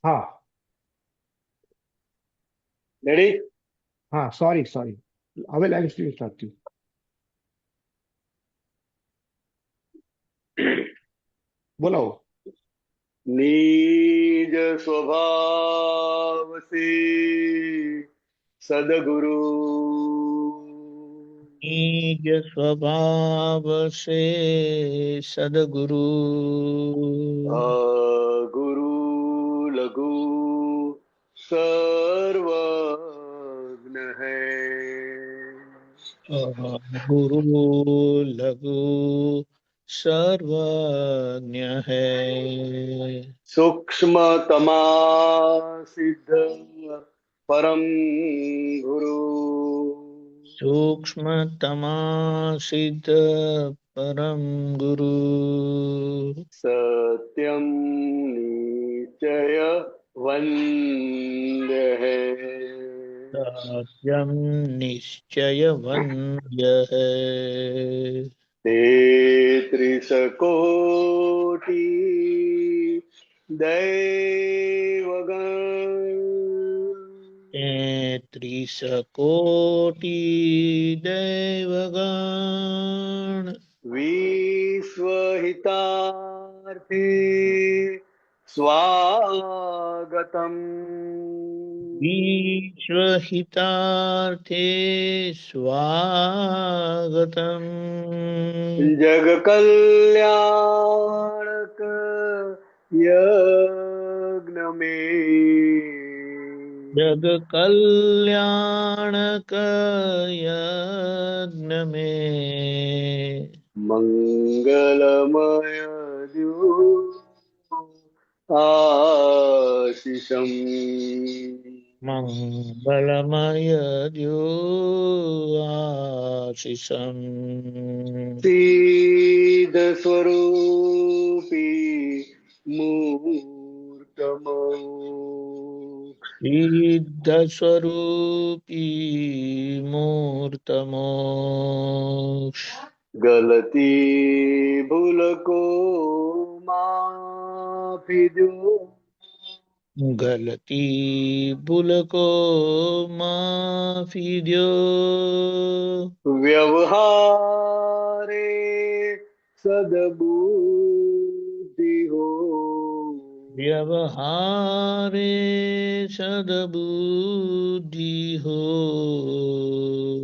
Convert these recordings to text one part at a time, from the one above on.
हाँ રેડી? हाँ, sorry sorry, હવે લાઈવ સ્ટ્રીમ સ્ટાર્ટ થયું. બોલાવો. નિજ સ્વભાવ સે સદગુરુ निज स्वभाव से सदगुरु ગુરુ લઘુ સર્વજ્ઞ હૈ गुरु लघु सर्वज्ञ है. સૂક્ષ્મતમા સિદ્ધ પરમ ગુરુ सूक्ष्मतमा सिद्ध परम गुरु सत्यम निश्चय वंद्य है सत्यम निश्चय वन्द्य है. तेत्रिश कोटि दैवगण 33 कोटि देवगण विश्वहितार्थे स्वागतम् विश्वहितार्थे स्वागतम्. जग कल्याणक यज्ञ में जग कल्याणक यज्ञ में मंगलमय द्यो आशीषम मंगलमय द्यो आशीषम्. सिद्ध स्वरूपी मूर्तमोक्ष सिद्ध स्वरूपी मूर्तमोक्ष गलती भूल को माफी दो गलती भूल को माफी दो. व्यवहारे सद्बुद्धि हो व्यवहारे सद्बुद्धि हो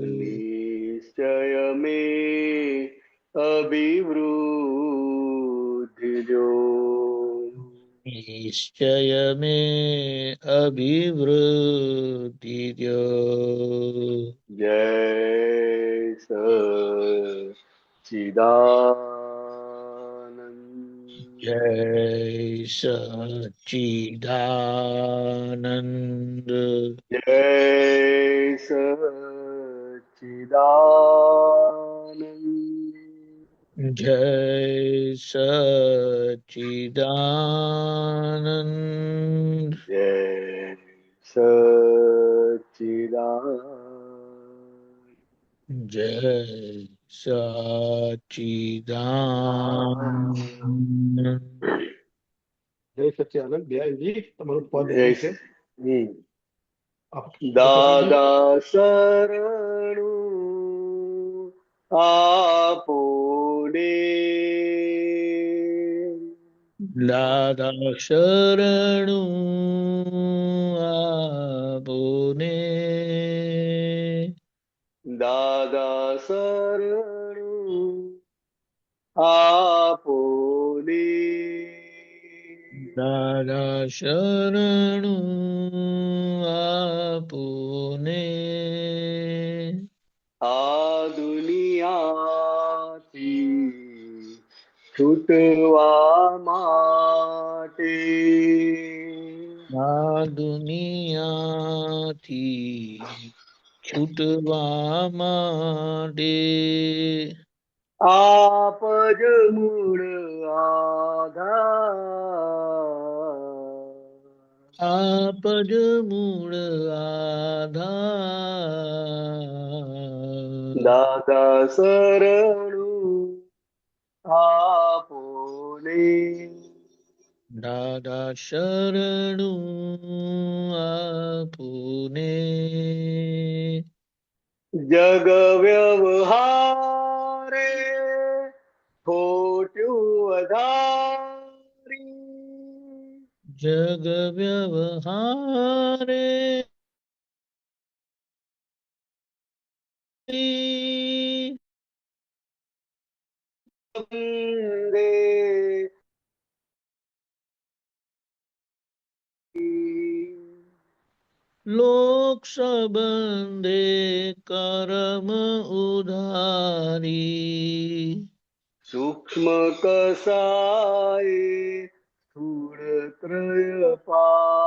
निश्चय में अभिवृद्धि जो निश्चय में अभिवृद्धि दो. जय सच्चिदानंद जय सच्चिदानंद जय सच्चिदानंद जय सच्चिदानंद जय सच्चिदानंद जय सच्चिदानंद. જય સચ્ચિદાનંદ દયાલજી, તમારું પદ जय એવું છે. हम्म। આપ બતાવી दादा शरणु आपने દાદા શરણું આપોને दादा शरणु आपने દાદા શરણું આપોને આ દુનિયાથી છૂટવા માટે આ દુનિયાથી છૂટવા માટે આપ જ મૂળ આધાર આપ જ મૂળ આધાર દાદા શરણું આપોને દાદા શરણું આપુને જગ વ્યવહારે ખોટ્યું વધારી જગ વ્યવહારે વંદે લોક સંબંધે કર્મ ઉધારી સૂક્ષ્મ કસાય સ્થૂળ ત્રયપાધી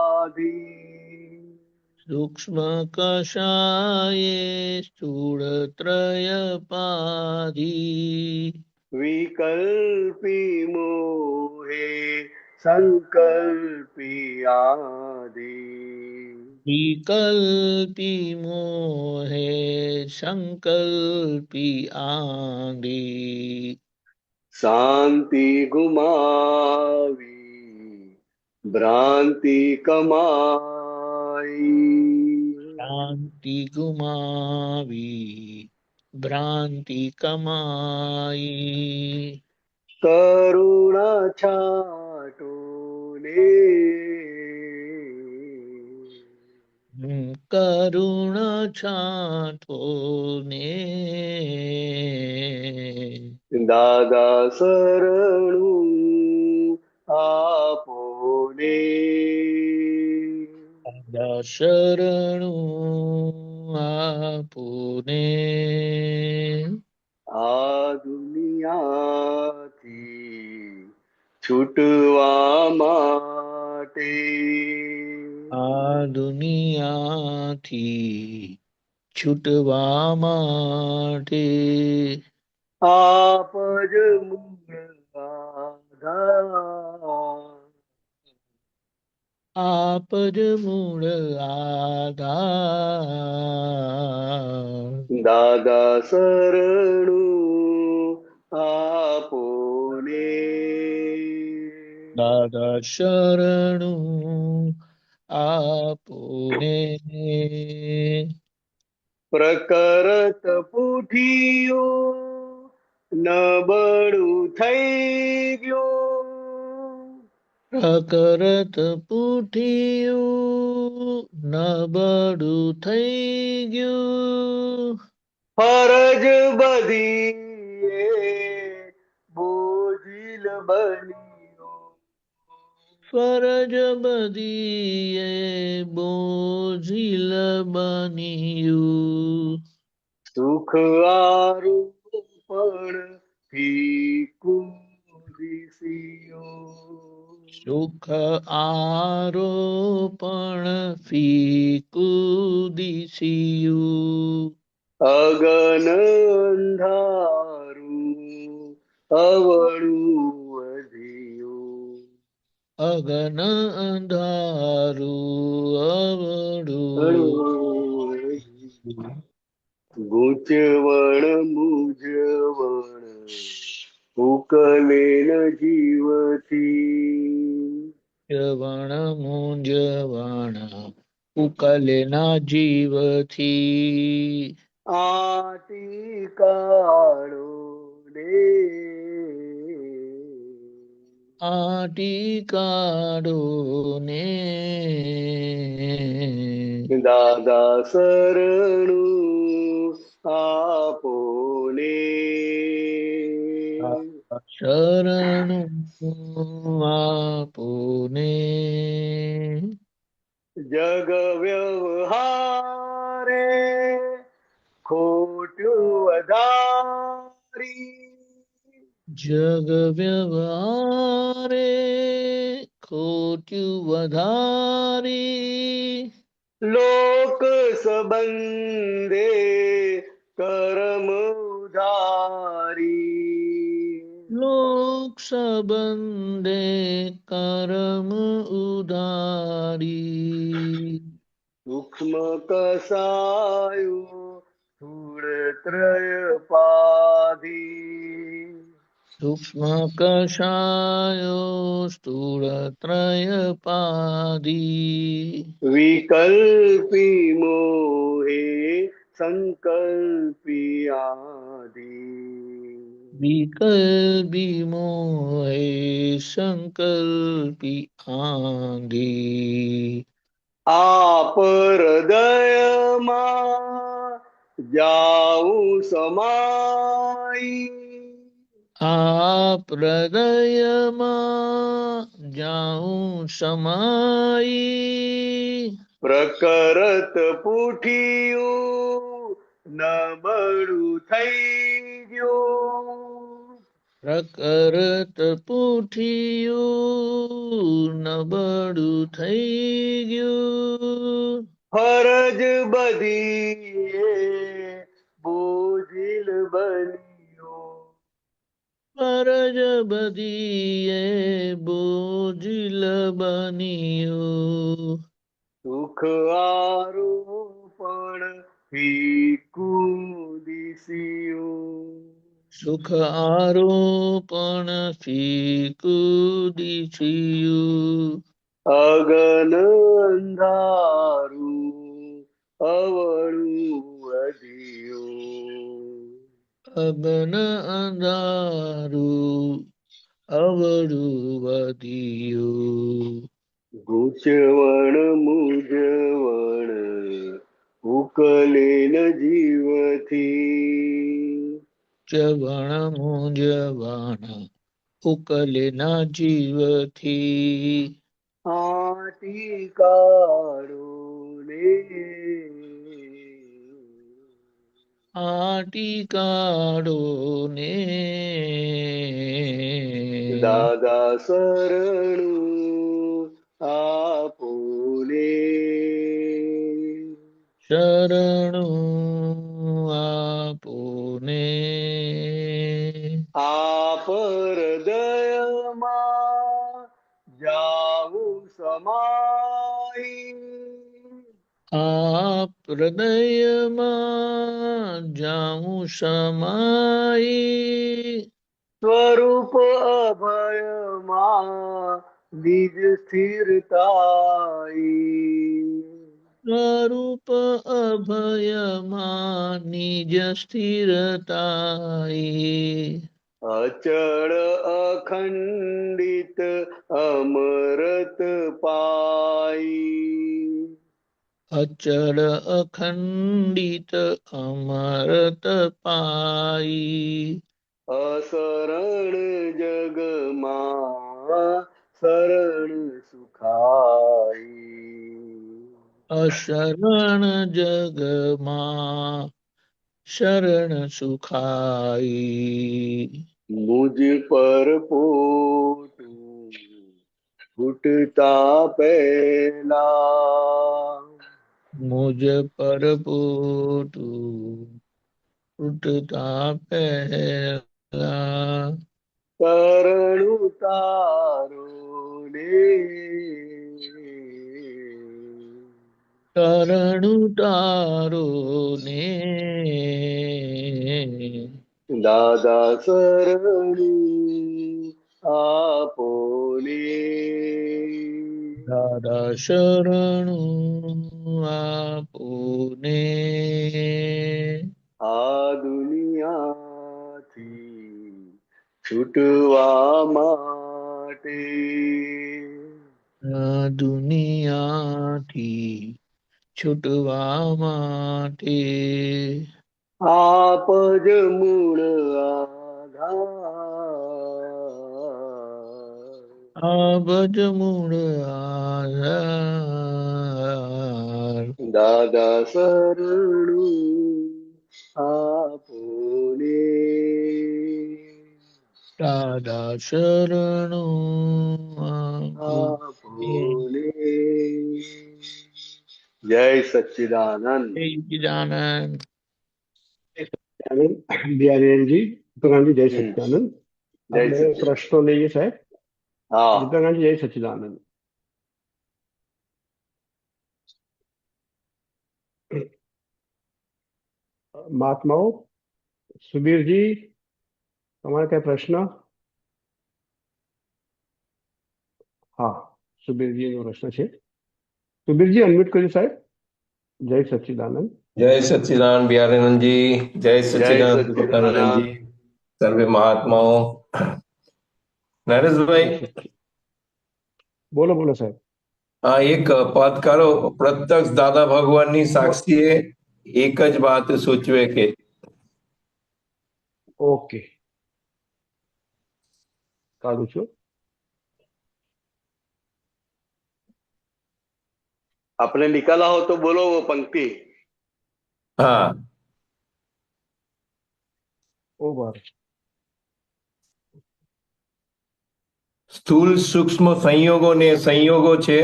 સૂક્ષ્મ કષાયે સ્થૂળત્રયપાધી વિકલ્પી મોહે સંકલ્પી આધિ વિકલ્પી મોહે સંકલ્પી આંધી શાંતિ ગુમાવી ભ્રાંતિ કમાઈ શાંતિ ગુમાવી ભ્રાંતિ કમાઈ કરુણા છાટો ને કરુણ છાંટો ને દાદા શરણું આપોને દાદા શરણું આપુને આ દુનિયાથી છૂટવા માટે આ દુનિયાથી છૂટવા માટે આપ જ મૂળ આધાર આપ જ મૂળ આધાર દાદા શરણું આપોને દાદા શરણું આપુને પ્રકરત પૂઠિયું નબળું થઈ ગયું પ્રકરત પૂઠિયું નબળું થઈ ગયું ફરજ બધી એ બોજીલ બન્યો ફરજ બધીએ બોઝિલ બન્યું સુખ આરોપણ ફીકું દિસ્યું સુખ આરોપણ ફીકું દિસ્યું અગન અંધારું અવળું વધ્યું અગન અંધારું અવળું ગૂંચવણ મૂંઝવણ ઉકલે ન જીવથી જવણ મૂંઝવણ ઉકલે ના જીવથી આટી કાળો ને આટી કાઢો ને દાદા શરણું આપોને શરણું આપુને જગ વ્યવહારે ખોટું વધારી જગ વ્યવહારે ખોટ્યું વધારી લોક સંબંધે કર્મ ઉધારી લોક સંબંધે કર્મ ઉધારી સૂક્ષ્મ કસાયો સ્થૂળ ત્રય પાધી સૂક્ષ્મ કષાયો સ્થૂળત્રયપાદી વિકલ્પી મોહે સંકલ્પી આદિ વિકલ્પી મોહે સંકલ્પી આંધી આપ હૃદયમાં જાઉં સમાઈ આપ હૃદયમાં જાઉં સમાઈ પ્રકરત પૂઠિયું નબળું થઈ ગયું પ્રકરત પૂઠિયું નબળું થઈ ગયું ફરજ બધી એ બોજિલ બન્યો ફરજ બધીએ બોજિલ બન્યું સુખ આરોપણ ફીકું દિસ્યું સુખ આરોપણ ફીકું દિસ્યું અગન અંધારું અવળું વધ્યું અગન અંધારું અવળું વધ્યું ગૂંચવણ મૂંઝવણ ઉકલે ન જીવથી ચવણ મૂંઝવણ ઉકલે ના જીવથી આટી કાઢો ને આટી કાઢો ને દાદા શરણું આપોને શરણું આપોને આપ હૃદયમાં જાઉં સમાઈ આપ હૃદયમાં જાઉં સમાઈ સ્વરૂપ અભયમાં નિજ સ્થિરતાઈ સ્વરૂપ અભયમાં નિજ સ્થિરતાઈ અચળ અખંડિત અમરત પાઈ અચળ અખંડિત અમરત પાઈ અશરણ જગમાં શરણ સુખાઈ અશરણ જગમાં શરણ સુખાઈ મુજ પર પોટું ફૂટતા પહેલા મુજ પર પોટું ઉઠતા પહેલા કરણું તારો ને કરણું તારો ને દાદા શરણું આપોને દાદા શરણું આપોને આ દુનિયાથી છૂટવા માટે આ દુનિયાથી છૂટવા માટે આપ જ મૂળ આધાર આપ જ મૂળ આધાર દાદા શરણું આપોને દાદા શરણું આપોને. આપોને જય સચ્ચિદાનંદ જય સચ્ચિદાનંદ. બિહારીજી દીપકાનંદજી જય હમ. સચ્ચિદાનંદ. જય આપણે સચ્ચિદાનંદ પ્રશ્નો લઈએ સાહેબ. હા દીપકાનંદજી જય સચ્ચિદાનંદ. મહાત્માઓ સુબીરજી તમારે કઈ પ્રશ્ન? હા, સુબીરજીનો પ્રશ્ન છે. સુબીરજી અનમ્યુટ કર્યું સાહેબ. જય સચ્ચિદાનંદ. જય સચ્ચિદાનંદ બિહારીનંદજી, જય જય સચ્ચિદાનંદ સચ્ચિદાનંદ. વિવેકાનંદજી, સર્વે મહાત્માઓ. જય નરેશભાઈ, સચ્ચિ બોલો બોલો સાહેબ. આ એક પદ કરો, પ્રત્યક્ષ દાદા ભગવાનની સાક્ષીએ એક જ વાત સૂચવે કે ઓકે, કાઢું છું. आपने निकाला हो तो बोलो वो पंक्ति. હા, ઓવર. સ્થૂલ સૂક્ષ્મ સંયોગો ને સંયોગો છે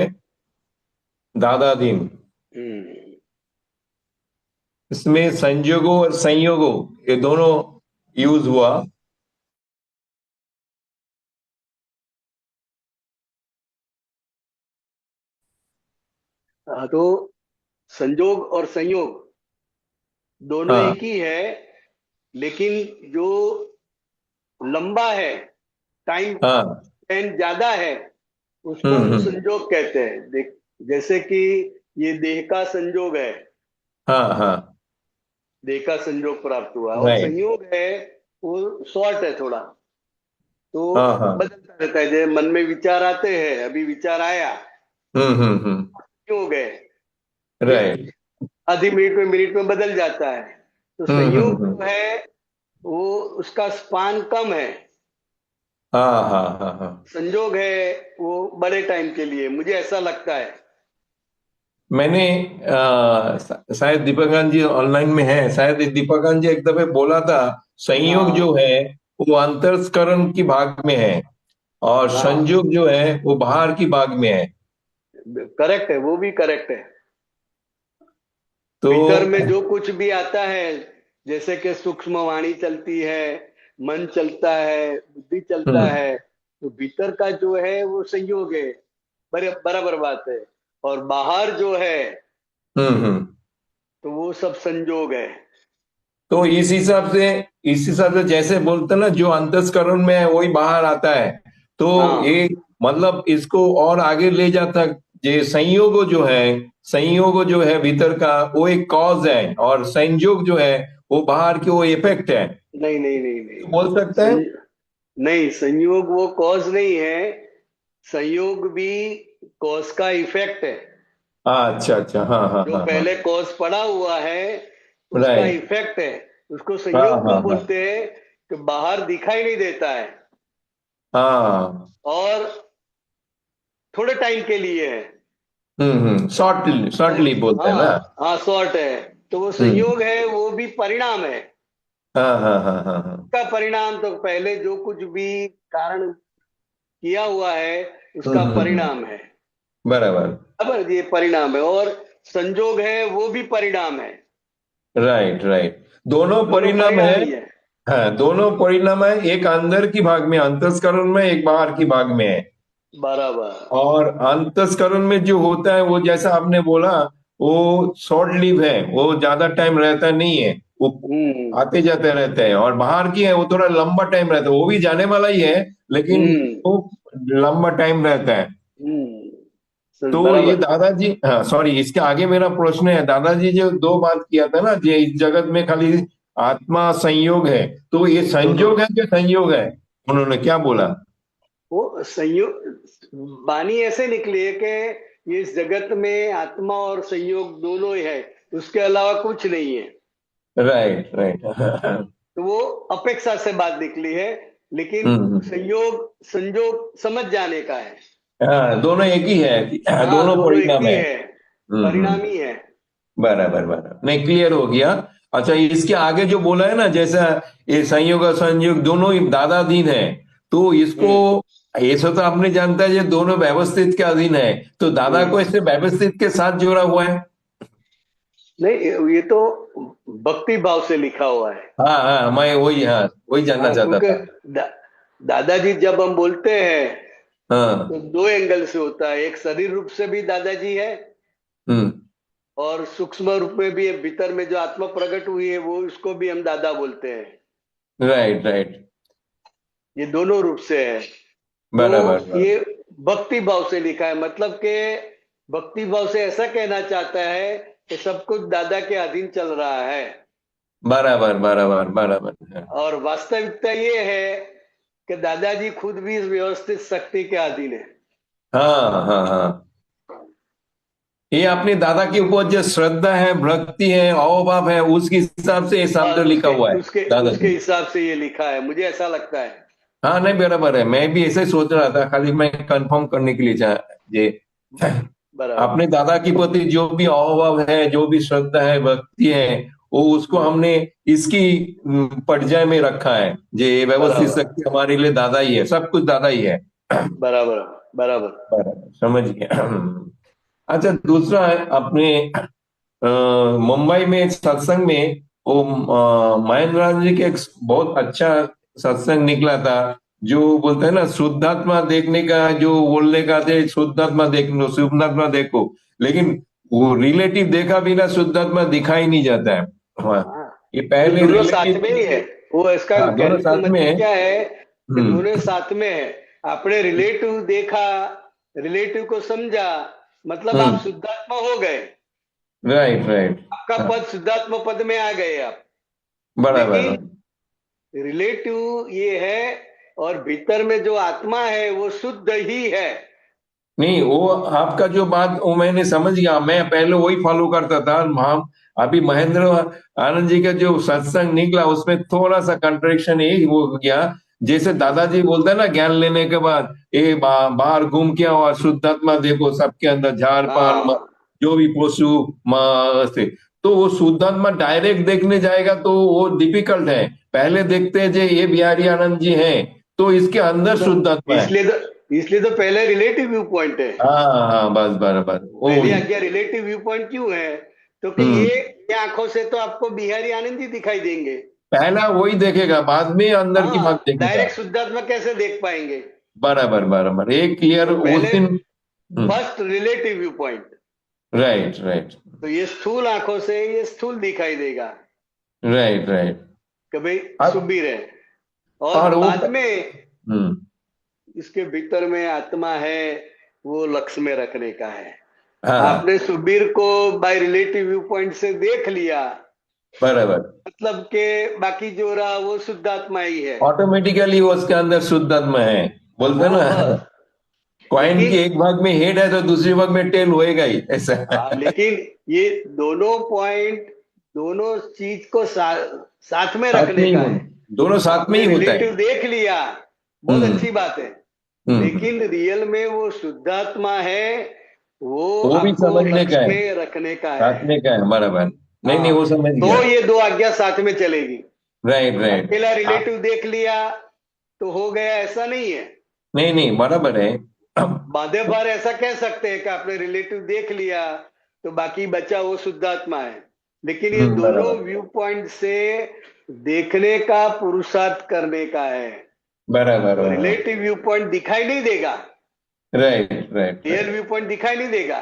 दादाधीन. इसमें संयोगों और संयोगों ये दोनों यूज हुआ. हाँ, तो संजोग और संयोग दोनों हाँ. एक ही है, लेकिन जो लंबा है, टाइम हाँ. स्पेन ज्यादा है, उसको हम संजोग कहते हैं. देख, जैसे कि ये देह का संजोग है, हाँ. हाँ. देह का संजोग प्राप्त हुआ, और Right. संयोग है वो शॉर्ट है थोड़ा, तो हाँ, हाँ. बदलता रहता है. जैसे मन में विचार आते हैं, अभी विचार आया, संयोग है, राइट. आधी मिनट में बदल जाता है. तो संयोग जो है वो उसका स्पान कम है, हाँ. हाँ. हाँ. हाँ. संजोग है वो बड़े टाइम के लिए, मुझे ऐसा लगता है. मैंने शायद दीपकांत जी ऑनलाइन में है, शायद दीपकांत जी एक दफे बोला था संयोग हाँ. जो है वो अंतस्करण की भाग में है और हाँ. संयोग जो है वो बाहर की भाग में है. करेक्ट है, वो भी करेक्ट है. तो भीतर में जो कुछ भी आता है, जैसे कि सूक्ष्म वाणी चलती है, मन चलता है, बुद्धि चलता है, तो भीतर का जो है वो संयोग है, बराबर बात है. और बाहर जो है तो वो सब संजोग है. तो इस हिसाब से जैसे बोलते ना जो अंतस्करण में है वही बाहर आता है. तो हाँ. ये मतलब इसको और आगे ले जाता, ये संयोग जो है भीतर का वो एक कॉज है और संयोग जो है वो बाहर की वो इफेक्ट है. नहीं नहीं नहीं नहीं, बोल सकते हैं. नहीं, संयोग वो कॉज नहीं है, संयोग भी कॉज का इफेक्ट है. अच्छा अच्छा. हाँ हाँ जो हाँ. पहले कॉज पड़ा हुआ है उसका Right. इफेक्ट है. उसको हाँ, संयोग हाँ, क्यों हाँ. बोलते हैं कि बाहर दिखाई नहीं देता है हाँ. और थोड़े टाइम के लिए है. शॉर्टली बोलते हैं ना. हाँ, शॉर्ट है. तो वो संयोग है, वो भी परिणाम है. हाँ हाँ हाँ हाँ हाँ. का परिणाम तो पहले जो कुछ भी कारण किया हुआ है उसका परिणाम है. बराबर. ये परिणाम है, और संजोग है वो भी परिणाम है. Right right. दोनों परिणाम है. ही है. हाँ, दोनों परिणाम है. एक अंदर की भाग में अंतस्करण में, एक बाहर की भाग में है. बराबर. और अंतस्करण में जो होता है वो जैसा आपने बोला वो शॉर्ट लिव है, वो ज्यादा टाइम रहता नहीं है, वो आते जाते रहते हैं. और बाहर की है वो थोड़ा लंबा टाइम रहता है, वो भी जाने वाला ही है लेकिन वो लंबा टाइम रहता है. तो ये दादाजी, हाँ सॉरी, इसके आगे मेरा प्रश्न है, दादाजी जो दो बात किया था ना, ये इस जगत में खाली आत्मा संयोग है, तो ये संयोग है कि संयोग है, उन्होंने क्या बोला? वो संयोग वाणी ऐसे निकली है कि ये इस जगत में आत्मा और संयोग दोनों ही है, उसके अलावा कुछ नहीं है. Right right. तो वो अपेक्षा से बात निकली है, लेकिन संयोग समझ जाने का है. हाँ, दोनों एक ही है. दोनों परिणाम है, परिणामी है. बराबर बराबर. नहीं, क्लियर हो गया. अच्छा, इसके आगे जो बोला है ना, जैसा ये संयोग और संयोग दोनों ही दादाधीन है, तो इसको ऐसा तो आपने जानता है ये दोनों व्यवस्थित के अधीन है, तो दादा को इससे व्यवस्थित के साथ जोड़ा हुआ है. नहीं, ये तो भक्ति भाव से लिखा हुआ है. हाँ, मैं वही जानना चाहता था. दादाजी जब हम बोलते हैं हाँ. तो दो एंगल से होता है. एक शरीर रूप से भी दादाजी है और सूक्ष्म रूप में भी, भीतर में जो आत्मा प्रकट हुई है वो, उसको भी हम दादा बोलते हैं. Right right. ये दोनों रूप से है. बराबर. तो ये भक्ति भाव से लिखा है, मतलब के भक्ति भाव से ऐसा कहना चाहता है कि सब कुछ दादा के अधीन चल रहा है, बराबर बराबर बराबर। और वास्तविकता ये है कि दादाजी खुद भी इस व्यवस्थित शक्ति के अधीन है। हाँ हाँ हाँ, ये अपने दादा के ऊपर जो श्रद्धा है, भक्ति है, अहोभाव है, उसके हिसाब से ये शब्द लिखा हुआ है उसके दादा उसके जी। हिसाब से ये लिखा है, मुझे ऐसा लगता है। हाँ नहीं, बराबर है, मैं भी ऐसे ही सोच रहा था, खाली मैं कंफर्म करने के लिए चाह ये बराबर। अपने दादा के प्रति जो भी अहोभाव है, जो भी श्रद्धा है, भक्ति है, वो उसको हमने इसकी पर्याय में रखा है। ये व्यवस्थित बराबर शक्ति हमारे लिए दादा ही है, सब कुछ दादा ही है। बराबर बराबर। बराबर, समझ गया। अच्छा, दूसरा है अपने मुंबई में एक सत्संग में वो महेंद्र नाथ जी के एक बहुत अच्छा सत्संग निकला था, जो बोलते हैं ना शुद्धात्मा देखने का, जो बोलने का थे शुद्धात्मा देखो शुद्धात्मा देखो, लेकिन वो रिलेटिव देखा बिना शुद्धात्मा दिखाई नहीं जाता है। हाँ, हाँ, ये पहले दोनों साथ में ही है। रिलेटिव, वो इसका हाँ दोनों कहने का साथ में है। मतलब क्या है कि हम्म, दोनों साथ में है। आपने रिलेटिव देखा, रिलेटिव को समझा, मतलब आप शुद्धात्मा हो गए, राइट राइट, आपका पद शुद्धात्मा पद में आ गए आप। बराबर। लेकिन रिलेटिव ये है, और भीतर में जो आत्मा है वो शुद्ध ही है। नहीं, वो आपका जो बात वो मैंने समझ गया, मैं पहले वही फॉलो करता था। हम अभी महेंद्र आनंद जी का जो सत्संग निकला उसमें थोड़ा सा कंट्रडिक्शन यही हो गया, जैसे दादाजी बोलते हैं ना ज्ञान लेने के बाद ये बाहर घूम के और शुद्धात्मा देखो सबके अंदर झाड़ पान हाँ, जो भी पशु से, तो वो शुद्धात्मा डायरेक्ट देखने जाएगा तो वो डिफिकल्ट है। पहले देखते हैं जो ये बिहारी आनंद जी हैं तो इसके अंदर शुद्धात्मा है। इसलिए तो पहले रिलेटिव व्यू पॉइंट है। हाँ हाँ, बस बराबर, वो पहली आज्ञा रिलेटिव व्यू पॉइंट क्यों है? तो कि हम्म, ये आंखों से तो आपको बिहारी आनंद ही दिखाई देंगे। पहला वही देखेगा, बाद में अंदर की हाँ, बात देखेगा। डायरेक्ट शुद्धात्मा कैसे देख पाएंगे? बराबर बराबर, एक क्लियर तो उस पहले दिन। First relative view point. Right right तो ये स्थूल आंखों से ये स्थूल दिखाई देगा राइट राइट। कि भाई अब सुबीर है, और और वो बाद में हम्म, इसके भीतर में आत्मा है, वो लक्ष्य में रखने का है। हाँ आपने सुबीर को बाय रिलेटिव व्यू पॉइंट से देख लिया, बराबर, मतलब के बाकी जो रहा वो शुद्धात्मा ही है। ऑटोमेटिकली उसके अंदर शुद्धात्मा है। बोलते हैं हाँ, ना बस। कॉइन लेकिन के एक भाग में हेड है तो दूसरे भाग में टेल होएगा ही, ऐसा। लेकिन ये दोनों पॉइंट, दोनों चीज को साथ में साथ रखने में ही का हो, है। दोनों साथ में आपने ही होता है। रिलेटिव देख लिया, बहुत हम्म अच्छी बात है, हम्म, लेकिन रियल में वो शुद्धात्मा है, वो वो भी आपको समझने का लक्ष्य है, में रखने का है। साथ में का है, बराबर। नहीं नहीं, हाँ, वो समझ तो गया। ये दो आज्ञा साथ में चलेगी। राइट राइट, अकेला रिलेटिव देख लिया तो हो गया, ऐसा नहीं है। नहीं नहीं, बराबर है। बाधे बार ऐसा कह सकते हैं कि आपने रिलेटिव देख लिया तो बाकी बचा वो शुद्धात्मा है, लेकिन ये दोनों बराबर व्यू पॉइंट से देखने का पुरुषार्थ करने का है। बराबर, रिलेटिव व्यू पॉइंट दिखाई नहीं देगा, right right real right, view point दिखाई नहीं देगा,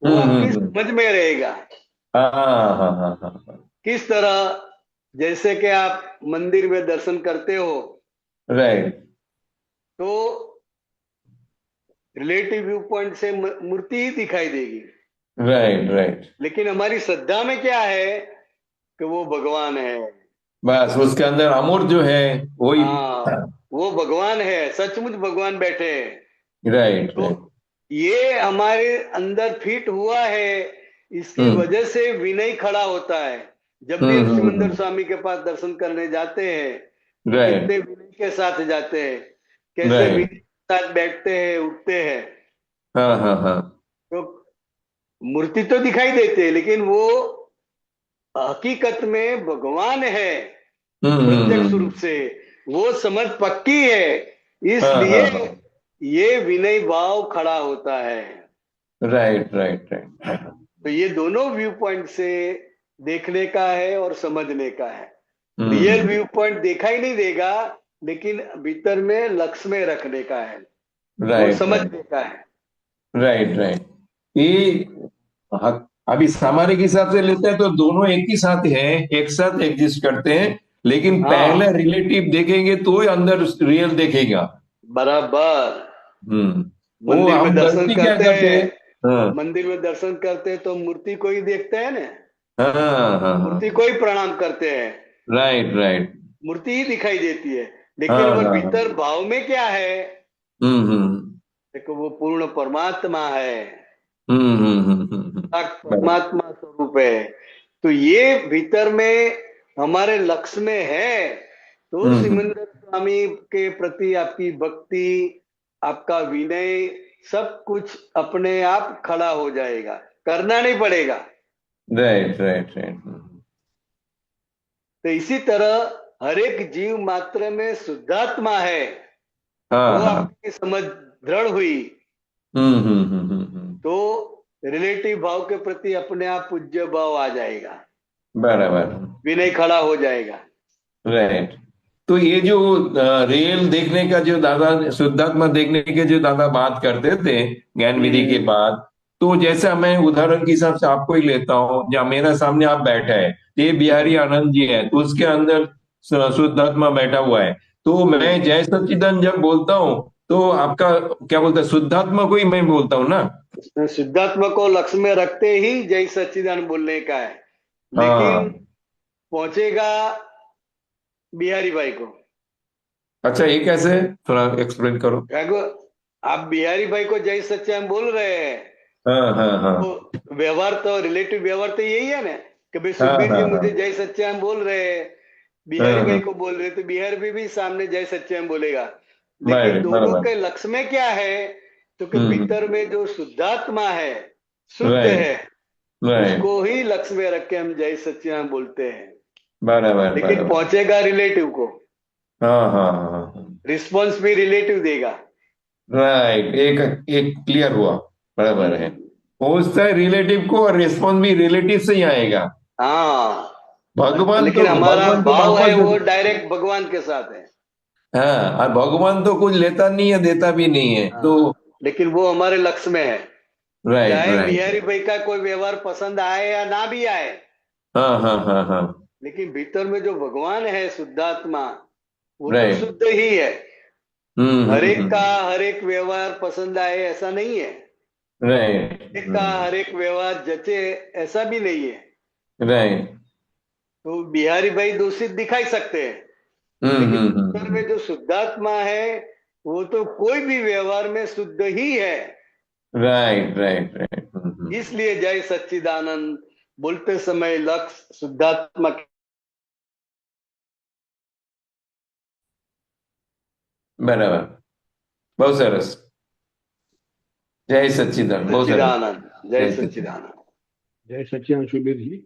वो आपकी समझ में रहेगा। हाँ हाँ हाँ हाँ हाँ, किस तरह? जैसे कि आप मंदिर में दर्शन करते हो राइट तो रिलेटिव व्यू पॉइंट से मूर्ति ही दिखाई देगी, राइट राइट, लेकिन हमारी श्रद्धा में क्या है कि वो भगवान है। बस उसके अंदर अमूर्त जो है वही। हाँ, वो भगवान है, सचमुच भगवान बैठे हैं। राइट तो राइट, ये हमारे अंदर फिट हुआ है, इसकी वजह से विनय खड़ा होता है। जब भी हम सिमंदर स्वामी के पास दर्शन करने जाते हैं तो राइट कितने विनय के साथ जाते हैं, कैसे राइट, विनय के साथ बैठते हैं, उठते हैं। हाँ हाँ हाँ, तो मूर्ति तो दिखाई देते हैं, लेकिन वो हकीकत में भगवान है प्रत्यक्ष रूप से, वो समझ पक्की है, इसलिए हाँ हाँ, ये विनय भाव खड़ा होता है। राइट राइट राइट, तो ये दोनों व्यू पॉइंट से देखने का है और समझने का है। रियल व्यू पॉइंट देखा ही नहीं देगा, लेकिन भीतर में लक्ष्य में रखने का है, वो राइट समझने का है। राइट राइट, ये अभी सामान्य के हिसाब से लेते हैं तो दोनों एक ही साथ है, एक साथ एग्जिस्ट करते हैं, लेकिन पहले हाँ, रिलेटिव देखेंगे तो ही अंदर रियल देखेगा। बराबर। वो मंदिर में हम दर्शन गलती क्या करते करते हैं? हैं, हाँ मंदिर में दर्शन करते हैं तो मूर्ति को ही देखते हैं ना, हाँ हाँ हाँ, मूर्ति को ही प्रणाम करते हैं, राइट राइट, मूर्ति ही दिखाई देती है। लेकिन हाँ वो हाँ हाँ, भीतर भाव में क्या है? हम्म, देखो वो पूर्ण परमात्मा है, बराबर, परमात्मा स्वरूप है। तो ये भीतर में हमारे लक्ष्य में है, तो हम्म, सिमंदर स्वामी के प्रति आपकी भक्ति, आपका विनय, सब कुछ अपने आप खड़ा हो जाएगा, करना नहीं पड़ेगा। राइट राइट राइट, तो इसी तरह हर एक जीव मात्र में शुद्धात्मा है, हाँ वो हाँ, आपकी समझ दृढ़ हुई हम्म, तो रिलेटिव भाव के प्रति अपने आप पूज्य भाव आ जाएगा, बराबर, विनय खड़ा हो जाएगा। राइट। तो ये जो रियल देखने का जो दादा, शुद्धात्मा देखने के जो दादा बात करते थे ज्ञान विधि के हम्म, बाद, तो जैसा मैं उदाहरण के हिसाब से आपको ही लेता हूँ, जहाँ मेरा सामने आप बैठा है, ये बिहारी आनंद जी है, तो उसके अंदर शुद्धात्मा बैठा हुआ है। तो मैं जय सच्चिदानंद जब बोलता हूँ, तो आपका क्या बोलता है, शुद्धात्मा को ही मैं बोलता हूँ ना? शुद्धात्मा को लक्ष्य में रखते ही जय सच्चिदानंद बोलने का है, लेकिन हाँ, पहुंचेगा बिहारी भाई को। अच्छा, ये कैसे, थोड़ा एक्सप्लेन करो। देखो, आप बिहारी भाई को जय सच्चिदानंद बोल रहे हैं, हाँ हाँ हाँ तो व्यवहार तो रिलेटिव व्यवहार तो यही है ना, कि भाई हाँ सुखबीर जी हाँ मुझे हाँ जय सच्चिदानंद बोल रहे हैं, बिहारी हाँ भाई हाँ, को बोल रहे हैं, तो बिहारी भाई भी सामने जय सच्चिदानंद बोलेगा। लेकिन राइट, दोनों बराबर, के लक्ष्य में क्या है? तो कि हम्म, भीतर में जो शुद्धात्मा है, शुद्ध राइट है, राइट, उसको ही लक्ष्य में रख के हम जय सच्चिदानंद बोलते हैं। बराबर लेकिन बराबर, पहुंचेगा रिलेटिव को, हाँ हाँ हाँ, रिस्पॉन्स भी रिलेटिव देगा। राइट, एक एक क्लियर हुआ, बराबर है। हम्म, पहुंचता है रिलेटिव को, और रिस्पॉन्स भी रिलेटिव से ही आएगा। हाँ। लेकिन हमारा भगवान तो भाव है वो वापस, डायरेक्ट भगवान के साथ है। हाँ, और भगवान तो कुछ लेता नहीं है, देता भी नहीं है, तो हाँ, लेकिन वो हमारे लक्ष्य में है। राइट चाहे राइट, बिहारी भाई का कोई व्यवहार पसंद आए या ना भी आए, हाँ हाँ हाँ हाँ, लेकिन भीतर में जो भगवान है शुद्धात्मा, वो तो राइट, शुद्ध ही है। हर एक का हम्म, हर एक व्यवहार पसंद आए ऐसा नहीं है, राइट, एक का हर एक व्यवहार जचे ऐसा भी नहीं है। राइट, तो बिहारी भाई दूषित दिखाई सकते हैं, लेकिन भीतर में जो शुद्धात्मा है, वो तो कोई भी व्यवहार में शुद्ध ही है। राइट राइट राइट, इसलिए जय सच्चिदानंद बोलते समय लक्ष्य शुद्धात्मा। બરાબર, બહુ સરસ, જય સચ્ચિદાનંદ, બહુ સરસ, सच्चिदानंद, जय જય સચ્ચિદાનંદ, सच्चिदानंद। જય સચ્ચિદાનંદ સુબીરજી।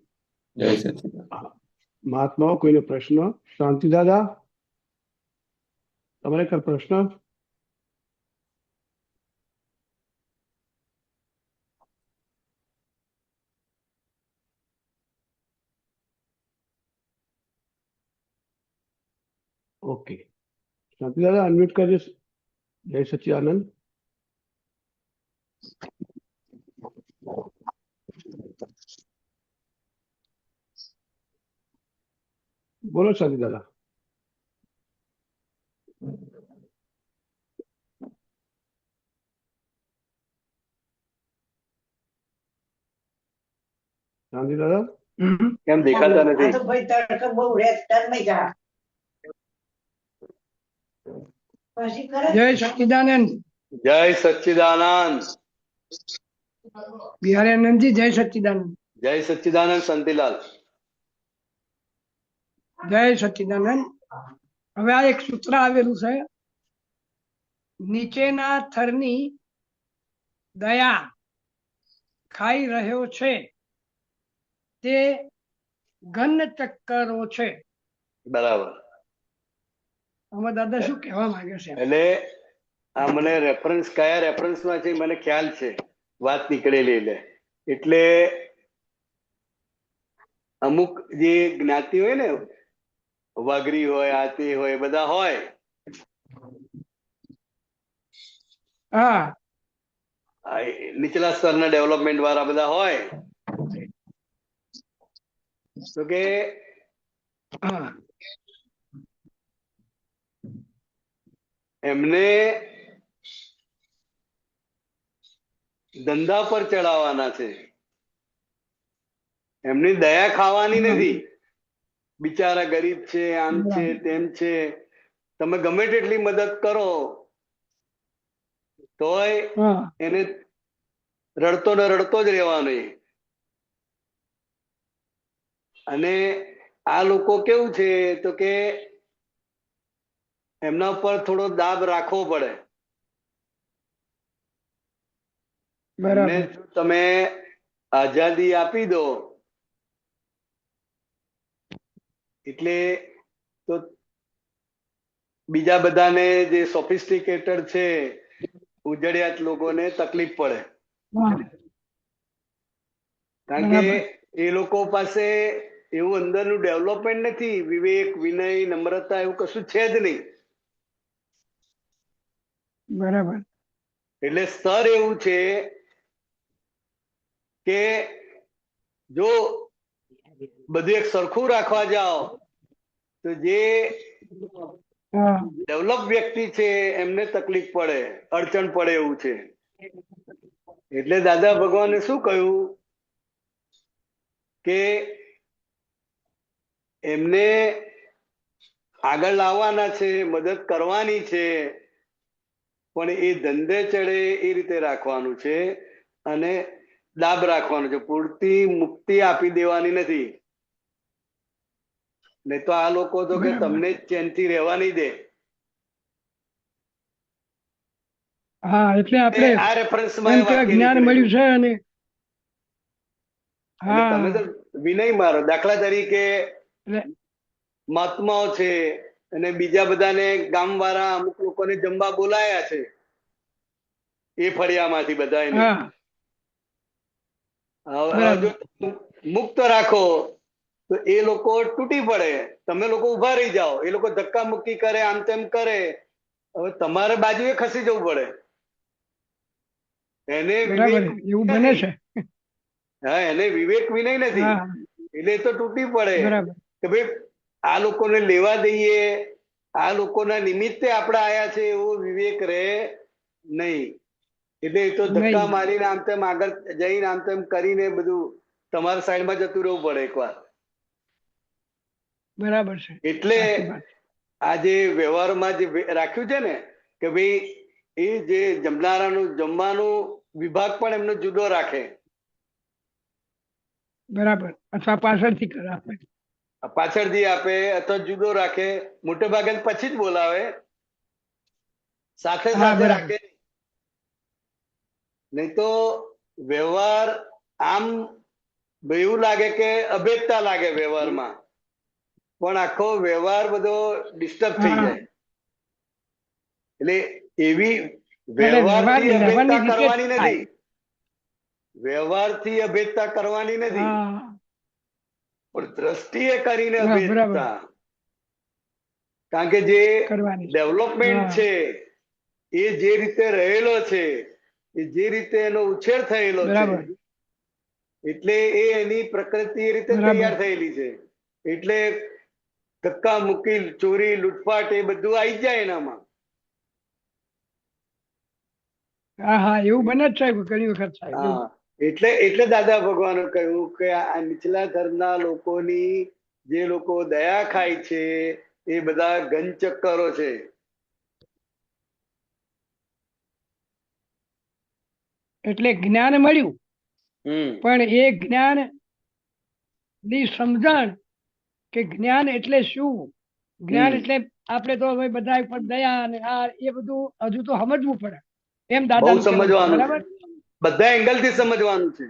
જય સચ્ચિદાનંદ। હા, મહાત્માઓ કોઈનો પ્રશ્ન? શાંતિ દાદા, તમારે કઈ પ્રશ્ન? ઓકે, શાંતિ દાદા અનમ્યુટ કરજો। જય સચ્ચિદાનંદ, બોલો શાંતિ દાદા। શાંતિ દાદા, કેમ દેખાતા નથી? આ તો ભાઈ તડકો બહુ રહે તન્મય જા પછી કરે જય સચ્ચિદાનંદ जय सच्चिदानंद, બિહારી આનંદજી જય સચ્ચિદાનંદ जय सच्चिदानंद शांतिलाल। જય સચ્ચિદાનંદ હવે આ એક સૂત્ર આવેલું છે નીચેના થરની દયા ખાઈ રહ્યો છે તે ઘન ચક્કરો છે બરાબર। આમાં દાદા શું કહેવા માંગે છે એટલે આ મને રેફરન્સ કયા રેફરન્સમાં છે મને ખ્યાલ છે, વાત નીકળેલી એટલે અમુક જે જ્ઞાતિ હોય ને, વાઘરી હોય, આતી હોય, બધા હોય, હા આ નીચલા સ્તરના ડેવલપમેન્ટ વાળા બધા હોય, તો કે હા એમને ધંધા પર ચડાવવાના છે. એમની દયા ખાવાની નથી. બિચારા ગરીબ છે, આમ છે, તેમ છે. તમે ગમે તેટલી મદદ કરો તોય હા એને રડતો ને રડતો જ રહેવાનો એ. અને આ લોકો કેવું છે તો કે એમના ઉપર થોડો દાબ રાખવો પડે. એમને બરાબર જો તમે આઝાદી આપી દો એટલે તો બીજા બધાને જે સોફિસ્ટિકેટેડ છે ઉજળિયાત લોકોને તકલીફ પડે. હા કારણ કે બરાબર એ લોકો પાસે એવું અંદરનું ડેવલપમેન્ટ નથી. વિવેક, વિનય, નમ્રતા એવું કશું છે જ નહીં. બરાબર એટલે સ્તર એવું છે કે જો બધું એક સરખું રાખવા જાઓ તો જે હા ડેવલપ વ્યક્તિ છે એમને તકલીફ પડે, અડચણ પડે એવું છે. એટલે દાદા ભગવાને શું કહ્યું કે એમને આગળ લાવવાના છે, મદદ કરવાની છે, પણ એ ધંધે ચડે એ રીતે રાખવાનું છે અને દાબ રાખવાનો છે. પૂરતી મુક્તિ આપી દેવાની નથી. નહીં તો આ લોકો તો કે બરાબર. તમને જ ચેનથી રહેવા નહીં દે. હા એટલે આપણે આ રેફરન્સમાં એમ એ કે વાક્ય જ્ઞાન મળ્યું નીકળેલું. છે અને એટલે તમે હા તો વિનય મારો. દાખલા તરીકે એટલે મહાત્માઓ છે અને બીજા બધાને ગામવાળા અમુક લોકોને જમવા બોલાયા છે એ ફળિયામાંથી બધા એને. હા હવે બરાબર જો મુક્ત રાખો તો એ લોકો તૂટી પડે. તમે લોકો ઉભા રહી જાઓ. એ લોકો ધક્કા મુક્કી કરે, આમ તેમ કરે. હવે તમારે બાજુએ ખસી જવું પડે. એને બરાબર વિવેક એવું બને નથી. છે. હા, એને વિવેક વિનય નથી. હા એટલે એ તો તૂટી પડે બરાબર કે ભાઈ આ લોકોને લેવા દઈએ, આ લોકોના નિમિત્તે આપણે આયા છે એવો વિવેક રહે નહીં. એટલે એ તો ધક્કા નહીં મારીને આમ તેમ આગળ જઈને આમ તેમ કરીને બધું તમારા સાઈડમાં જતું રહેવું પડે એકવાર. બરાબર છે એટલે સાચી વાત આ જે વ્યવહારમાં જે રાખ્યું છે ને કે ભાઈ એ જે જમનારાનું જમવાનું વિભાગ પણ એમનો જુદો રાખે. બરાબર અથવા પાછળથી કરે આપણે પાછળથી આપે અથવા જુદો રાખે. મોટે ભાગે પછી જ બોલાવે, સાથે હા સાથે બરાબર રાખે. નહીં તો વ્યવહાર આમ એવું લાગે કે અભેદતા લાગે વ્યવહારમાં, પણ આખો વ્યવહાર બધો ડિસ્ટર્બ થઈ હા જાય. એટલે એવી એટલે વ્યવહારથી વ્યવહારની અભેદતા રીતે જ કરવાની થાય. નથી. વ્યવહારથી અભેદતા કરવાની નથી, હા પણ દ્રષ્ટિએ કરીને હા બરાબર અભેદતા. કારણ કે જે કરવાની છે. ડેવલપમેન્ટ હા છે એ જે રીતે રહેલો છે, એ જે રીતે એનો ઉછેર થયેલો છે, બરાબર એટલે એ એની પ્રકૃતિ એ રીતે બરાબર તૈયાર થયેલી છે. એટલે ધક્કા મુક્કી, ચોરી, લૂંટફાટ એ બધું આવી જાય એનામાં. હા હા એવું બને જ સાહેબ ઘણી વખત સાહેબ એવું. હા, એટલે દાદા ભગવાને કહ્યું કે આ નીચલા ઘરના લોકોની જે લોકો દયા ખાય છે એ બધા ઘનચક્કરો છે. એટલે જ્ઞાન મળ્યું પણ એ જ્ઞાન ની સમજણ કે જ્ઞાન એટલે શું, જ્ઞાન એટલે આપણે તો હવે બધા ઉપર દયા અને આ એ બધું હજુ તો સમજવું પડે એમ બહુ દાદાનું કહેવું છે. સમજવાનું છે. બરાબર બધા એંગલ થી સમજવાનું છે.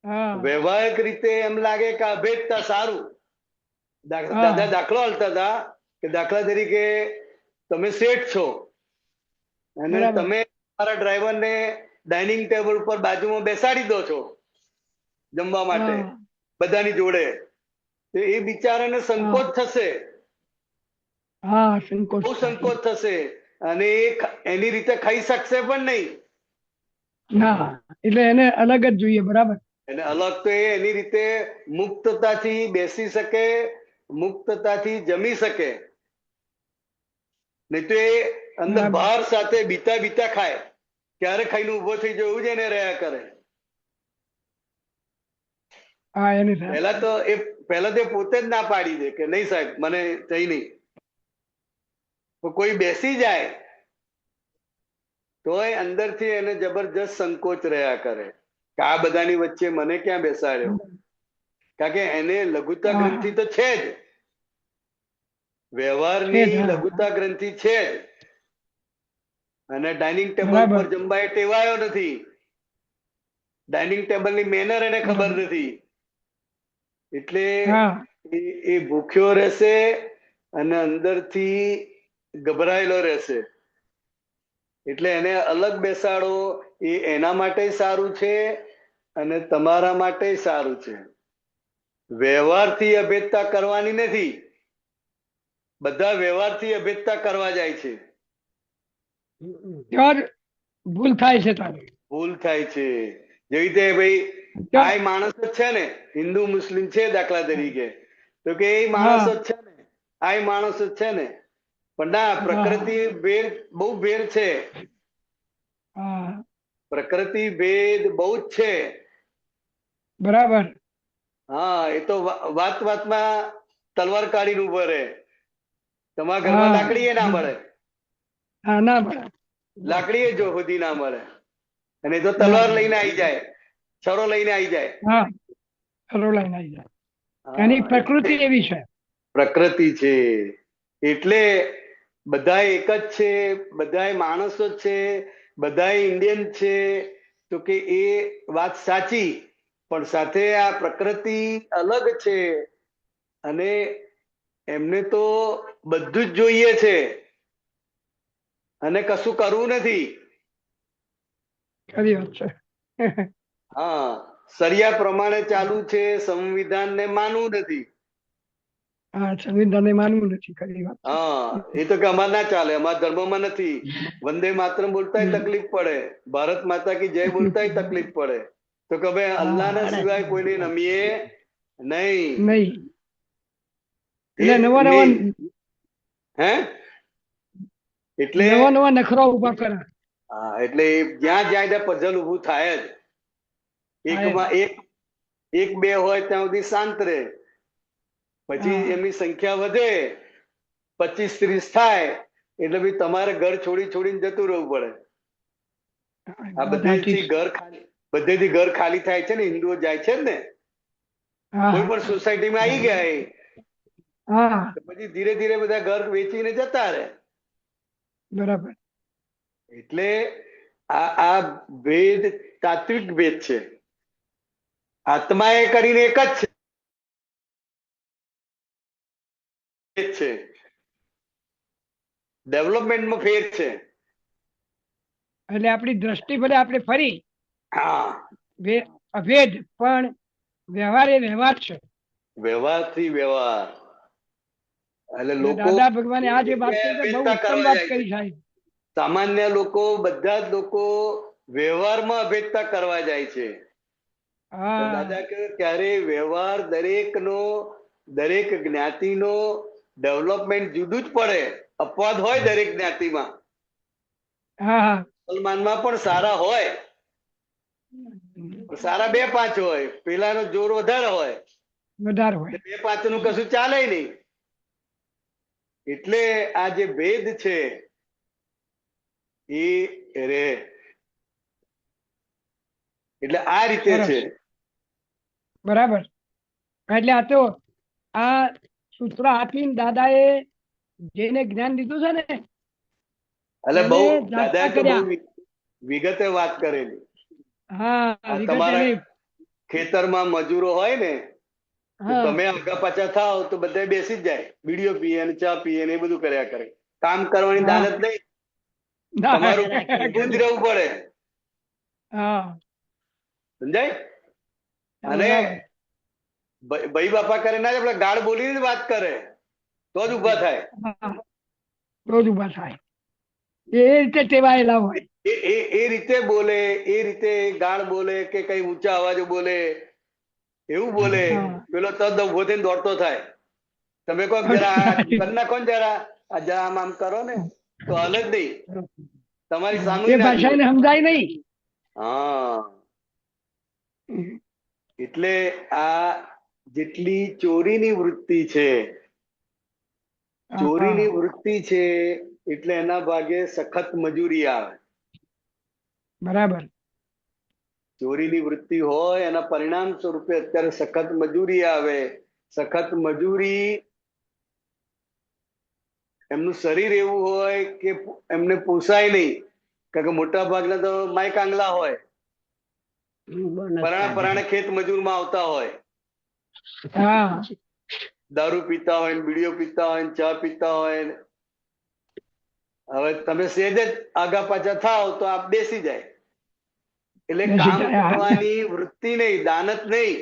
હા વ્યવહારિક રીતે એમ લાગે કે અભેદતા સારું. હા દાદા દાખલો હાલતા હતા કે દાખલા તરીકે તમે શેઠ છો અને બરાબર તમે તમારા ડ્રાઈવરને ડાઇનિંગ ટેબલ પર બાજુમાં બેસાડી દો છો જમવા માટે હા બધાની જોડે, તો એ બિચારાને સંકોચ થશે. હા સંકોચ બહુ થાય. સંકોચ થશે અને એ એની રીતે ખાઈ શકશે પણ નહીં. ના એટલે એને અલગ જ જોઈએ. બરાબર એને અલગ તો એ એની રીતે મુક્તતાથી બેસી શકે, મુક્તતાથી જમી શકે. નહીં તો એ અંદર બરાબર બહાર સાથે બીતા બીતા ખાય. ક્યારે ખાઈને ઉભો થઈ જાય એવું જ એને રહ્યા કરે. હા એની સાથે પહેલા તો એ પોતે જ ના પાડી દે કે નહીં સાહેબ મને થઈ નહીં. તો કોઈ બેસી જાય તોય અંદરથી એને જબરજસ્ત સંકોચ રહ્યા કરે કે આ બધાની વચ્ચે મને ક્યાં બેસાડ્યો. કારણ કે એને લઘુતા ગ્રંથિ તો છે જ, વ્યવહારની લઘુતા ગ્રંથિ છે જ, અને ડાઇનિંગ ટેબલ પર જમવા એ ટેવાયો નથી. ડાઇનિંગ ટેબલની મેનર એને ખબર નથી, એટલે એ ભૂખ્યો રહેશે અને અંદરથી ગભરાયેલો રહેશે. એટલે એને અલગ બેસાડો એ એના માટે સારું છે અને તમારા માટે સારું છે. વ્યવહારથી અભેદતા કરવાની નથી. બધા વ્યવહારથી અભેદતા કરવા જાય છે. ભૂલ થાય છે તારી. ભૂલ થાય છે. જેવી રીતે ભાઈ આ માણસ જ છે ને, હિન્દુ મુસ્લિમ છે દાખલા તરીકે, તો કે એ માણસ જ છે ને, આ માણસ જ છે ને, પણ ના, પ્રકૃતિ ભેદ બહુ ભેદ છે. પ્રકૃતિ ભેદ બહુ જ છે. બરાબર. હા, એ તો વાત વાતમાં તલવાર કાઢીને ઉભો રહે. તમારા ઘરમાં લાકડી ના મળે, ના મળે, લાકડી જો સુધી ના મળે, અને તો તલવાર લઈને આવી જાય, છરો લઈને આવી જાય. છરો લઈને આવી જાય. એની પ્રકૃતિ એવી છે. પ્રકૃતિ છે. એટલે બધા એક જ છે, બધા માણસો જ છે, બધા ઇન્ડિયન છે. તો કે એ વાત સાચી, પણ સાથે આ પ્રકૃતિ અલગ છે અને એમને તો બધું જ જોઈએ છે અને કશું કરવું નથી. ખરી વાત છે. હા, સરિયા પ્રમાણે ચાલુ છે, સંવિધાનને માનવું નથી. સંવિધાનને માનવું નથી. ખરી વાત. હા, એ તો કે અમારે ના ચાલે, અમારા ધર્મમાં નથી. વંદે માતરમ બોલતાય તકલીફ પડે, ભારત માતા કી જય બોલતાય તકલીફ પડે. તો કે ભાઈ અલ્લાહના સિવાય કોઈને નમીએ નહીં. એટલે નવા નખરા ઉભા કરે. હા, એટલે જ્યાં જ્યાં પઝલ ઉભું થાય જ. એકમાં એક બે હોય ત્યાં સુધી શાંત રહે, પછી એમની સંખ્યા વધે, 25-30 થાય એટલે ભાઈ તમારે ઘર છોડી છોડીને જતું રહેવું પડે. આ બધેથી ઘર ખાલી થાય છે ને, હિન્દુઓ જાય છે ને, કોઈ પણ સોસાયટીમાં આવી ગયા પછી ધીરે ધીરે બધા ઘર વેચીને જતા રહે. બરાબર. એટલે આ ભેદ તાત્વિક ભેદ છે. આત્મા એ કરીને એક જ છે, ડેવલપમેન્ટમાં ફેર છે. એટલે આપણી દ્રષ્ટિ ભલે આપણે ફરી અભેદ, પણ વ્યવહાર એ વ્યવહાર છે. વ્યવહારથી વ્યવહાર. એટલે લોકો દાદા ભગવાને આ જે વાત કરી બહુ ઉત્તમ વાત કરી સાહેબ. સામાન્ય લોકો, બધા જ લોકો વ્યવહારમાં અભેદતા કરવા જાય છે. દાદા કે ત્યારે વ્યવહાર દરેકનો, દરેક જ્ઞાતિનો ડેવલપમેન્ટ જુદું જ પડે. અપવાદ હોય દરેક જ્ઞાતિમાં. મુસલમાનમાં પણ સારા હોય, સારા 2-5 હોય, પેલાનો જોર વધારે હોય, 2-5 નું કશું ચાલે નહીં. એટલે આ જે ભેદ છે એ રે. એટલે આ રીતે છે. બરાબર. એટલે આ તો આ સૂત્ર આપીને દાદાએ જેને જ્ઞાન દીધું છે ને, એટલે બહુ દાદા તો બહુ વિગતે વાત કરેલી. તમારા ખેતરમાં મજૂરો હોય ને, તમે આગા પાછા થાવ તો બધા બેસી જ જાય, બીડીઓ પીએ ને ચા પીએ ને એ બધું કર્યા કરે. કામ કરવાની દાનત નહીં, તમારું ઊભું જ રહેવું પડે. સમજાય? અને ભાઈ બાપા કરે ના, આપણે ગાળ બોલીને વાત કરે તો જ ઉભા થાય. એ રીતે ટેવાયેલા હોય, એ રીતે બોલે, એ રીતે ગાળ બોલે કે કઈ ઊંચા અવાજો બોલે, એવું બોલે, પેલો તદ ઉભો થઈને દોડતો થાય. તમે કહો જરા કરી નાખો ને, જરા આમ આમ કરો ને, તો હાલ જ નહીં. તમારી સામે એ ભાષા એને સમજાય નહીં. હા, એટલે આ જેટલી ચોરીની વૃત્તિ છે, ચોરીની વૃત્તિ છે એટલે એના ભાગે સખત મજૂરી આવે. બરાબર. ચોરીની વૃત્તિ હોય એના પરિણામ સ્વરૂપે અત્યારે સખત મજૂરી આવે. સખત મજૂરી, એમનું શરીર એવું હોય કે એમને પોસાય નહીં, કારણ કે મોટા ભાગના તો માય કાંગલા હોય, પરાણે ખેત મજૂરમાં આવતા હોય, હા, દારૂ પીતા હોય, બીડીઓ પીતા હોય, ચા પીતા હોય. હવે તમે સહેજ જ આગા પાછા થાવ તો આપ બેસી જાય. એટલે કામ કરવાની વૃત્તિ નહીં, દાનત નહીં.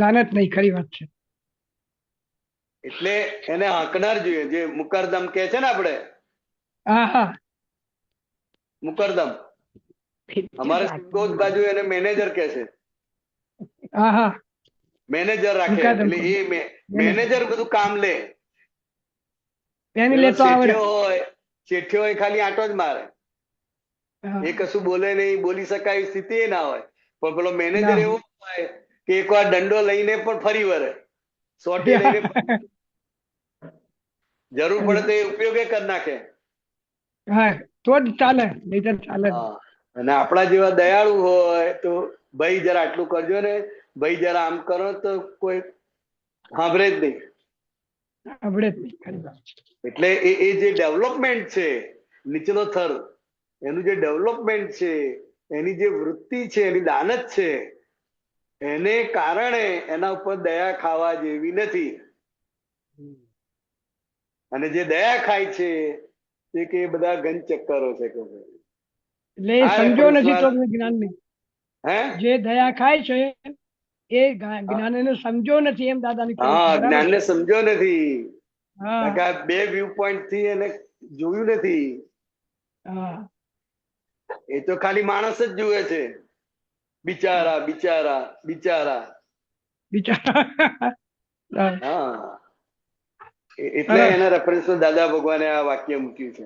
દાનત નહીં, ખરી વાત છે. એટલે એને હાંકનાર જોઈએ, જે મુકરદમ કે છે ને આપણે. હા હા, મુકરદમ અમારે સિંગોદ બાજુ એને મેનેજર કે છે. હા હા, મેનેજર રાખે, મુકરદમ. એટલે એ મેનેજર બધું કામ લે. એની લેતો આવડે. શેઠિયો હોય ખાલી આંટો જ મારે, એ કશું બોલે નહીં, બોલી શકાય એવી સ્થિતિ એ ના હોય. પણ પેલો મેનેજર એવું હોય કે એકવાર દંડો લઈને પણ ફરી વળે, સોટી લઈને જરૂર પડે તો એ ઉપયોગ કરી નાખે. હા, તો જ ચાલે, નહીં તો ચાલે. અને આપણા જેવા દયાળુ હોય તો ભાઈ જરા આટલું કરજો ને, ભાઈ જરા આમ કરો, તો કોઈ સાંભળે જ નહીં. આવડે જ નહીં, ખરી વાત. એટલે એ જે ડેવલપમેન્ટ છે, નીચલો થર, એનું જે ડેવલપમેન્ટ છે, એની જે વૃત્તિ છે, એની દાનત છે, એને કારણે એના ઉપર દયા ખાવા જેવી નથી. અને જે દયા ખાય છે તે કે બધા ઘન ચક્કરો છે કે એટલે એ સમજો નથી તો જ્ઞાન નહીં. હે, જે દયા ખાય છે એ જ્ઞાન એને સમજો નથી, એમ દાદાની. હા, જ્ઞાનને સમજો નથી. હા, બે વ્યૂ પોઈન્ટ થી એને જોયું નથી. હા, એ તો ખાલી માણસ જ જુએ છે, બિચારા બિચારા બિચારા. બિચારા. હા, એટલે એના રેફરન્સ દાદા ભગવાને આ વાક્ય મૂક્યું છે.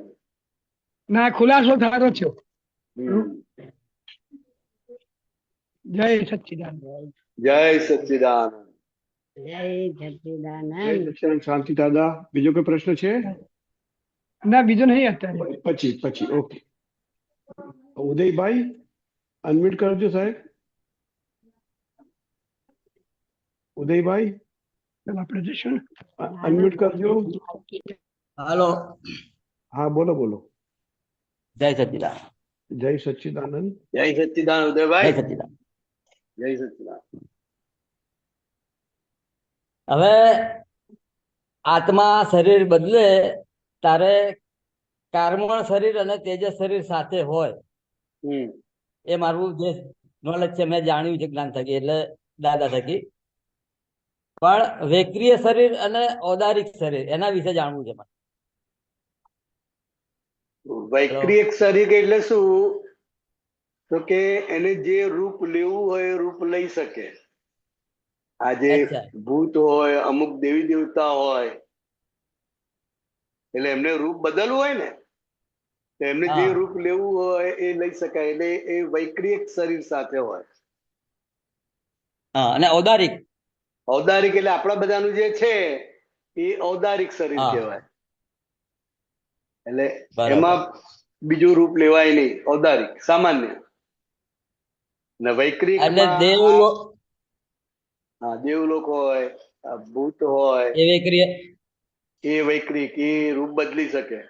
ના, ખુલાસો સારો થયો. જય સચ્ચિદાનંદ. જય સચ્ચિદાનંદ. જય સચ્ચિદાનંદ. જય સચ્ચિદાનંદ. શાંતિ દાદા, બીજો કોઈ પ્રશ્ન છે? ના, બીજો નહીં અત્યારે. પછી ઓકે. ઉદયભાઈ, અનમ્યુટ કરજો સાહેબ. ઉદયભાઈ, આપણે જઈશું ને. અનમ્યુટ કરજો. હાલો. હા, બોલો બોલો. જય સચ્ચિદાનંદ. જય સચ્ચિદાનંદ. જય સચ્ચિદાનંદ ઉદયભાઈ. જય સચ્ચિદાનંદ. જય સચ્ચિદાનંદ. હવે આત્મા શરીર બદલે તારે કાર્મણ શરીર અને તેજસ શરીર સાથે હોય, એ મારું જે નોલેજ છે, મેં જાણ્યું છે જ્ઞાન થકી, એટલે દાદા થકી. પણ વૈક્રિય શરીર અને ઔદારિક શરીર, એના વિશે જાણવું છે મને. વૈક્રિયક શરીર એટલે શું? તો કે એને જે રૂપ લેવું હોય એ રૂપ લઈ શકે. આજે ભૂત હોય, અમુક દેવી દેવતા હોય, એટલે એમને રૂપ બદલવું હોય ને, તો એમને જે રૂપ લેવું હોય એ લઈ શકાય. એટલે એ વૈક્રિયક શરીર સાથે હોય. અને ઔદારિક, ઔદારિક એટલે આપણા બધાનું જે છે એ ઔદારિક શરીર કહેવાય. એટલે એમાં બીજું રૂપ લેવાય નહીં, ઔદારિક સામાન્ય. ને વૈક્રિક એટલે દેવલોક, હા, દેવલોક હોય, ભૂત હોય, એ વૈક્રિક, એ રૂપ બદલી શકે.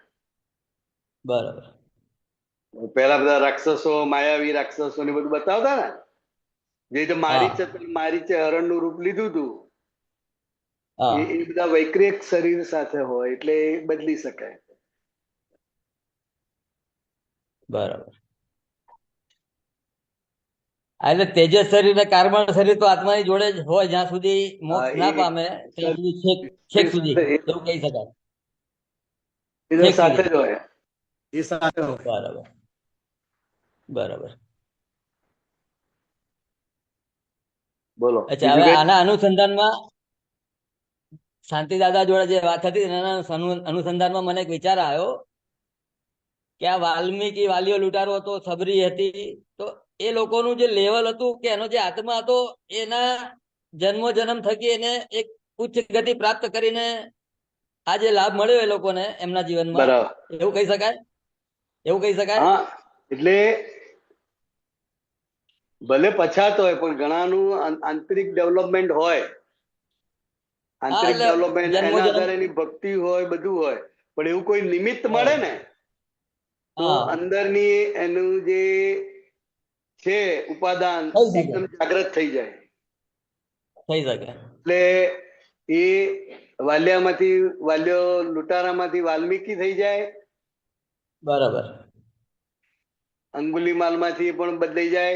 બરાબર. પેલા બધા રાક્ષસો, માયાવી રાક્ષસો ને બધું બતાવતા ને, જે રીતે મારીચે હરણ નું રૂપ લીધું હતું, એ બધા વૈક્રિક શરીર સાથે હોય, એટલે એ બદલી શકાય. બરાબર. એટલે તેજસ શરીર ને કાર્બન શરીર તો આત્માની જોડે જ હોય, જ્યાં સુધી મોક્ષ ના પામે ત્યાં સુધી, છેક સુધી એવું કહી શકાય. એ સાથે જ હોય, એ સાથે હોય. બરાબર, બરાબર. બોલો. અચ્છા, હવે આના અનુસંધાનમાં શાંતિ દાદા જોડે જે વાત હતી એના અનુસંધાનમાં મને એક વિચાર આવ્યો કે આ વાલ્મીકી વાલીઓ લૂંટારો હતો, સબરી હતી, તો એ લોકોનું જે લેવલ હતું કે એનો જે આત્મા હતો એના જન્મો જન્મ થકી એને એક ઉચ્ચ ગતિ પ્રાપ્ત કરીને આ જે લાભ મળ્યો એ લોકોને એમના જીવનમાં, બરાબર. એવું કહી શકાય? એવું કહી શકાય? હા, એટલે ભલે પછાત હોય પણ ઘણાનું આંતરિક ડેવલપમેન્ટ હોય, આંતરિક એટલે ડેવલપમેન્ટ જન્મો એના જન્મ- આધારે એની ભક્તિ હોય, બધું હોય, પણ એવું કોઈ નિમિત્ત મળે ને તો હા, અંદરની એનું જે છે ઉપાદાન થઈ શકે. એકદમ જાગ્રત થઈ જાય. થઈ શકે. એટલે એ વાલ્યો લૂંટારામાંથી વાલ્મીકી થઈ જાય, બરાબર. અંગુલીમાલમાંથી પણ બદલાઈ જાય,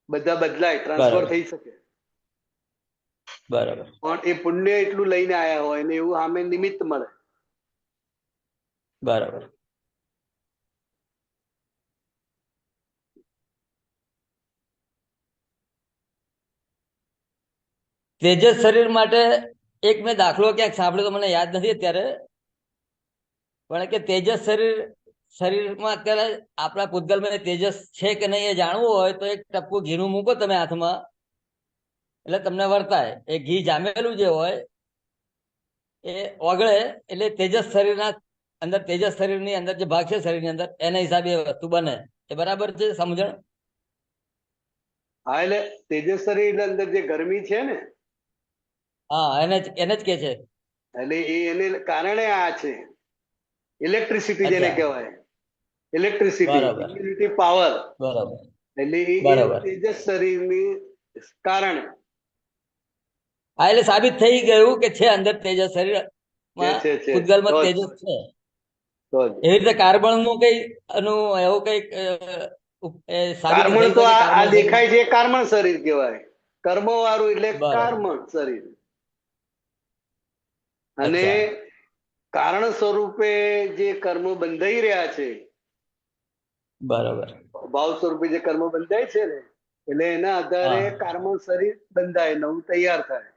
બધા બદલાય, ટ્રાન્સફર બરાબર. થઈ શકે. બરાબર. પણ એ પુણ્ય એટલું લઈને આયા હોય ને એવું સામે નિમિત્ત મળે. બરાબર. તેજસ શરીર માટે એક મેં દાખલો ક્યાંક સાંભળ્યો તો મને યાદ નથી અત્યારે, પણ કે તેજસ શરીરમાં અત્યારે આપણા પૂતગલમાં તેજસ છે કે નહીં એ જાણવું હોય તો એક ટપકું ઘીનું મૂકો તમે હાથમાં, એટલે તમને વર્તાય. એ ઘી જામેલું જે હોય એ ઓગળે એટલે તેજસ શરીરના અંદર, તેજસ શરીરની અંદર જે ભાગ છે શરીરની અંદર, એના હિસાબે એ વસ્તુ બને. એ બરાબર છે સમજણ? હા, એટલે તેજસ શરીર એટલે અંદર જે ગરમી છે ને, હા, એને જ કે છે. એટલે એને કારણે આ છે ઇલેક્ટ્રિસિટી જેને અચ્છા. કહેવાય, ઇલેક્ટ્રિસિટી, બરાબર. Immunity power. બરાબર. એટલે એ બરાબર. તેજસ શરીરની કારણે હા, એટલે સાબિત થઈ ગયું કે છે અંદર તેજસ શરીરમાં, છે. પૂતગલમાં તો જ, તેજસ છે. તો જ. એવી રીતે કાર્બન નું કઈ એવું કઈક સાબિત કાર્મણ થઈ તો શકે? આ કાર્બન શરીર? દેખાય છે એ કાર્મણ શરીર કહેવાય, કર્મ વાળું એટલે બરાબર. કાર્મણ શરીર. અને અચ્છા. કારણ સ્વરૂપે જે કર્મ બંધાઈ રહ્યા છે, બરાબર. ભાવ સ્વરૂપે જે કર્મ બંધાય છે ને, એટલે એના આધારે હા. કાર્મણ શરીર બંધાય, નવું તૈયાર થાય.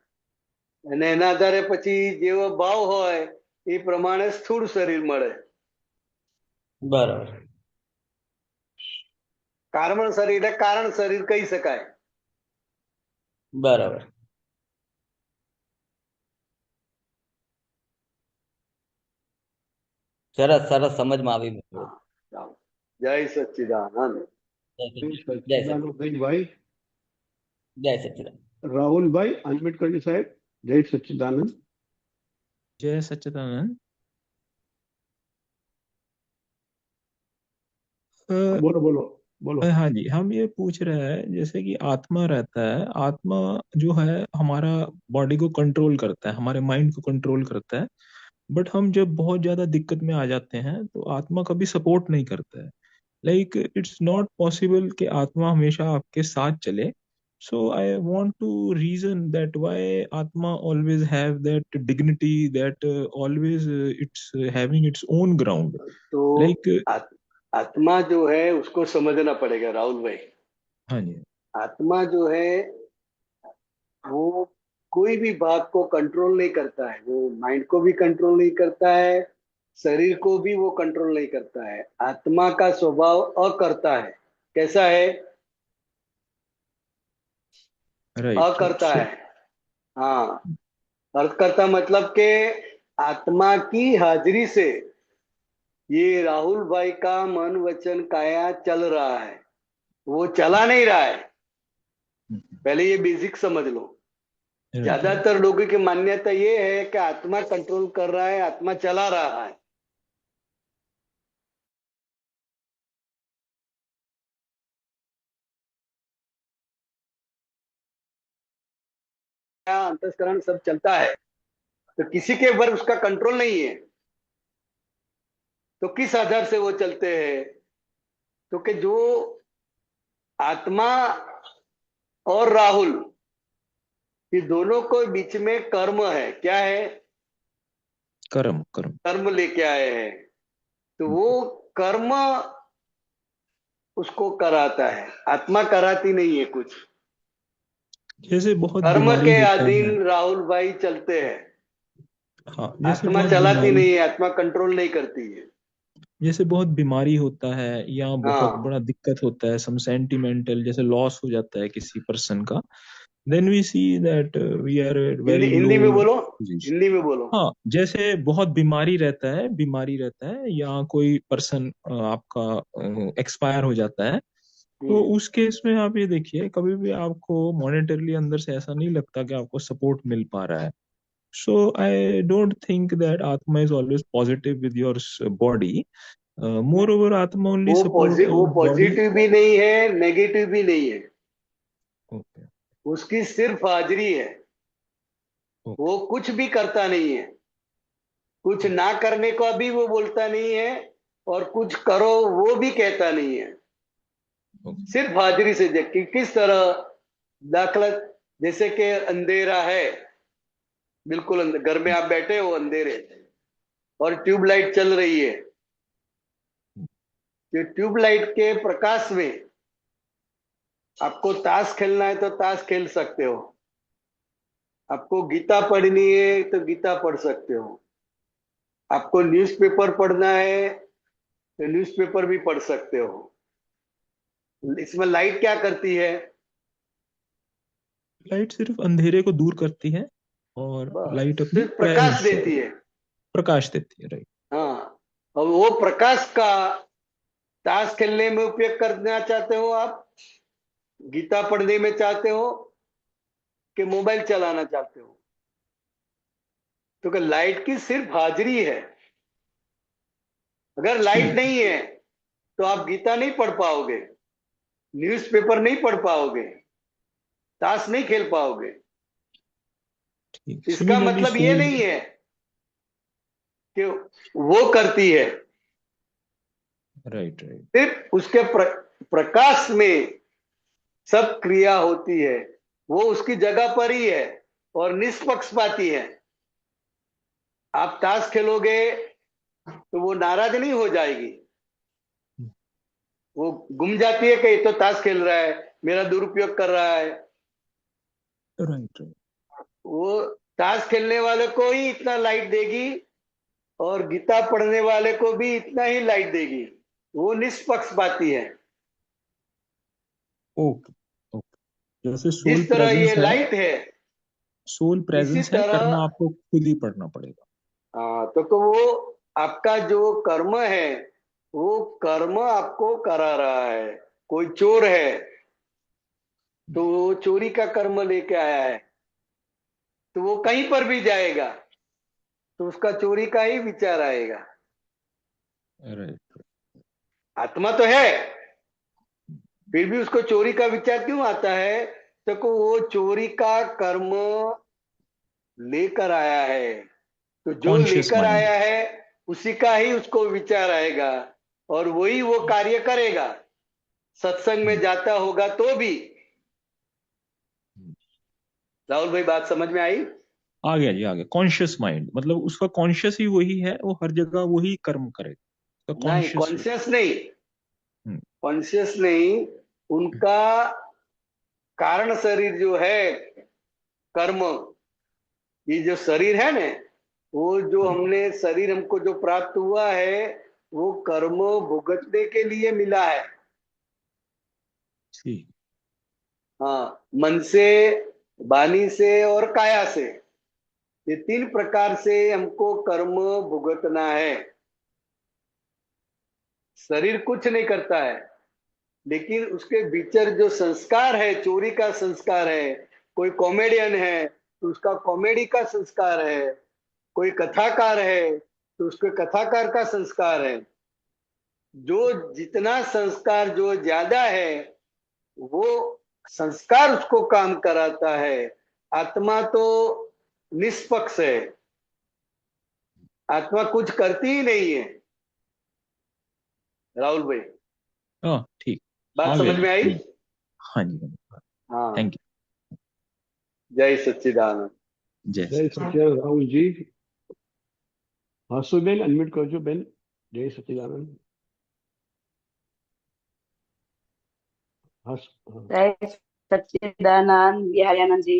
અને એના આધારે પછી જેવો ભાવ હોય એ પ્રમાણે સ્થૂળ શરીર મળે. બરાબર. કાર્મણ શરીર એટલે કારણ શરીર કહી શકાય. બરાબર. સરસ સરસ, સમજમાં આવી. ચાલો. જય સચ્ચિદાનંદ. જય સચિદાનંદ. ભાઈ જય સચિદાનંદ. રાહુલભાઈ અનમ્યુટ કરજો સાહેબ. જય સચ્ચિદાનંદ. जय सच्चिदानंद। बोलो बोलो बोलो। हाँ जी, हम ये पूछ रहे हैं जैसे कि आत्मा रहता है, आत्मा जो है हमारा बॉडी को कंट्रोल करता है, हमारे माइंड को कंट्रोल करता है, बट हम जब बहुत ज्यादा दिक्कत में आ जाते हैं तो आत्मा कभी सपोर्ट नहीं करता है। लाइक इट्स नॉट पॉसिबल कि आत्मा हमेशा आपके साथ चले। So I want to reason that why Atma always have that dignity, that always it's having its own ground. तो Like आत्मा जो है उसको समझना पड़ेगा राहुल भाई। हाँ जी, आत्मा जो है वो कोई भी भाग को कंट्रोल नहीं करता है, वो माइंड को भी कंट्रोल नहीं करता है, शरीर को भी वो कंट्रोल नहीं करता है। आत्मा का स्वभाव अकर्ता है। कैसा है? right. अकर्ता है। हाँ, अकर्ता मतलब के आत्मा की हाजिरी से ये राहुल भाई का मन वचन काया चल रहा है, वो चला नहीं रहा है। पहले ये बेसिक समझ लो। ज्यादातर लोगों की मान्यता ये है कि आत्मा कंट्रोल कर रहा है, आत्मा चला रहा है। अंतस्करण सब चलता है तो किसी के ऊपर उसका कंट्रोल नहीं है, तो किस आधार से वो चलते हैं? तो कि जो आत्मा और राहुल ये दोनों को बीच में कर्म है। क्या है? कर्म कर्म लेके आए हैं, तो वो कर्म उसको कराता है, आत्मा कराती नहीं है कुछ। जैसे बहुत कर्म बीमारी के होता है। अधीन राहुल भाई चलते हैं। हाँ, जैसे आत्मा बहुत चलाती बीमारी, नहीं है, आत्मा कंट्रोल नहीं करती है। जैसे बहुत बीमारी होता है या बहुत हाँ, बड़ा दिक्कत होता है, सम सेंटिमेंटल, जैसे लॉस हो जाता है किसी पर्सन का, then we see that we are Hindi very low Hindi में बोलो, पोजीशन। हिंदी में बोलो। हाँ, जैसे बहुत बीमारी रहता है या कोई पर्सन आपका एक्सपायर हो जाता है, तो हम्म, उस केस में आप ये देखिए, कभी भी आपको मॉनेटरली अंदर से ऐसा नहीं लगता कि आपको सपोर्ट मिल पा रहा है। सो आई डोंट थिंक दैट आत्मा is always positive with your body. More over आत्मा ओनली सपोर्ट वो बॉडी। पॉजिटिव भी नहीं है, नेगेटिव भी नहीं है, ओके। उसकी सिर्फ हाजिरी है। ओके। वो कुछ भी करता नहीं है, कुछ ना करने का भी वो बोलता नहीं है, और कुछ करो वो भी कहता नहीं है। ओके। सिर्फ हाजिरी से देख कि किस तरह, दाखला जैसे कि अंधेरा है, बिल्कुल घर में आप बैठे हो अंधेरे, और ट्यूबलाइट चल रही है, तो ट्यूबलाइट के प्रकाश में आपको ताश खेलना है तो ताश खेल सकते हो, आपको गीता पढ़नी है तो गीता पढ़ सकते हो, आपको न्यूज़पेपर पढ़ना है तो न्यूज़पेपर भी पढ़ सकते हो। इसमें लाइट क्या करती है? लाइट सिर्फ अंधेरे को दूर करती है और लाइट बस अपनी सिर्फ प्रकाश प्रेजेंस देती है। प्रकाश देती है, राइट। हाँ, और वो प्रकाश का ताश खेलने में उपयोग करना चाहते हो आप, गीता पढ़ने में चाहते हो, कि मोबाइल चलाना चाहते हो? तो कि लाइट की सिर्फ हाजिरी है। अगर लाइट ठीक। नहीं है तो आप गीता नहीं पढ़ पाओगे, न्यूज़पेपर नहीं पढ़ पाओगे, ताश नहीं खेल पाओगे। ठीक। इसका सिमिलरली मतलब ये सोल। नहीं है कि वो करती है, राइट, राइट। सिर्फ उसके प्रकाश में सब क्रिया होती है, वो उसकी जगह पर ही है और निष्पक्षपाती है। आप ताश खेलोगे तो वो नाराज नहीं हो जाएगी, वो गुम जाती है कि ये तो ताश खेल रहा है, मेरा दुरुपयोग कर रहा है। Right, right. वो ताश खेलने वाले को ही इतना लाइट देगी और गीता पढ़ने वाले को भी इतना ही लाइट देगी, वो निष्पक्षपाती है। ओके। ओके। जैसे सोल जिस तरह ये प्रेजेंस है, लाइट है, सोल इसी प्रेजेंस है, तरह करना आपको खुद ही पढ़ना पड़ेगा। हाँ, तो वो आपका जो कर्म है, वो कर्म आपको करा रहा है। कोई चोर है तो वो चोरी का कर्म लेके आया है, तो वो कहीं पर भी जाएगा तो उसका चोरी का ही विचार आएगा। राइट। आत्मा तो है, फिर भी उसको चोरी का विचार क्यों आता है? तो वो चोरी का कर्म लेकर आया है, तो जो कॉन्शियस लेकर माइंड। आया है उसी का ही उसको विचार आएगा, और वही वो कार्य करेगा। सत्संग में जाता होगा तो भी। राहुल भाई, बात समझ में आई? आ गया जी, आ गया। कॉन्शियस माइंड मतलब उसका कॉन्शियस ही वही है, वो हर जगह वही कर्म करेगा, उसका नहीं, कॉन्शियस वही। कॉन्शियस नहीं, हम्म। कॉन्शियस नहीं, उनका कारण शरीर जो है, कर्म, ये जो शरीर है ना, वो जो हमने शरीर हमको जो प्राप्त हुआ है, वो कर्म भुगतने के लिए मिला है। ठीक। हाँ, मन से, वाणी से और काया से, ये तीन प्रकार से हमको कर्म भुगतना है। शरीर कुछ नहीं करता है, लेकिन उसके भीतर जो संस्कार है, चोरी का संस्कार है। कोई कॉमेडियन है तो उसका कॉमेडी का संस्कार है, कोई कथाकार है तो उसके कथाकार का संस्कार है। जो जितना संस्कार जो ज्यादा है, वो संस्कार उसको काम कराता है। आत्मा तो निष्पक्ष है, आत्मा कुछ करती ही नहीं है। राहुल भाई, हाँ, ठीक। बात आ गया समझ जी। में आई? हाँ जी। हाँ, थैंक जय सच्चिदानंद। यू। जय जय सच्चिदानंद राहुल जी। હાસુબેન અનમ્યુટ કરજો બેન. જય સચ્ચિદાનંદ. હાસ હા. जय सच्चिदानंद बिहारी जी।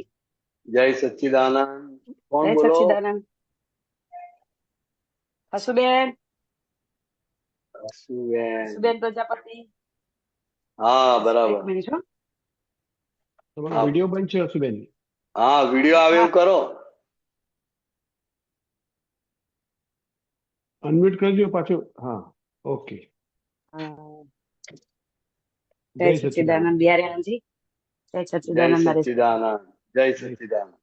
जय सच्चिदानंद। कौन जय बोलो? सच्चिदानंद। हसुबेन। હસુબેન. હસુબેન પ્રજાપતિ. હા એક બરાબર. મિનિટ હો. તમારો હા. વિડીયો બંધ છે હસુબેન. હા વિડીયો આવે એવું કરો. અનમ્યુટ કરજો પાછું. હા, ઓકે. જય સચ્ચિદાનંદ બિહારીજી. જય જય સચ્ચિદાનંદ નરેશ. સચ્ચિદાનંદ. જય સચ્ચિદાનંદ.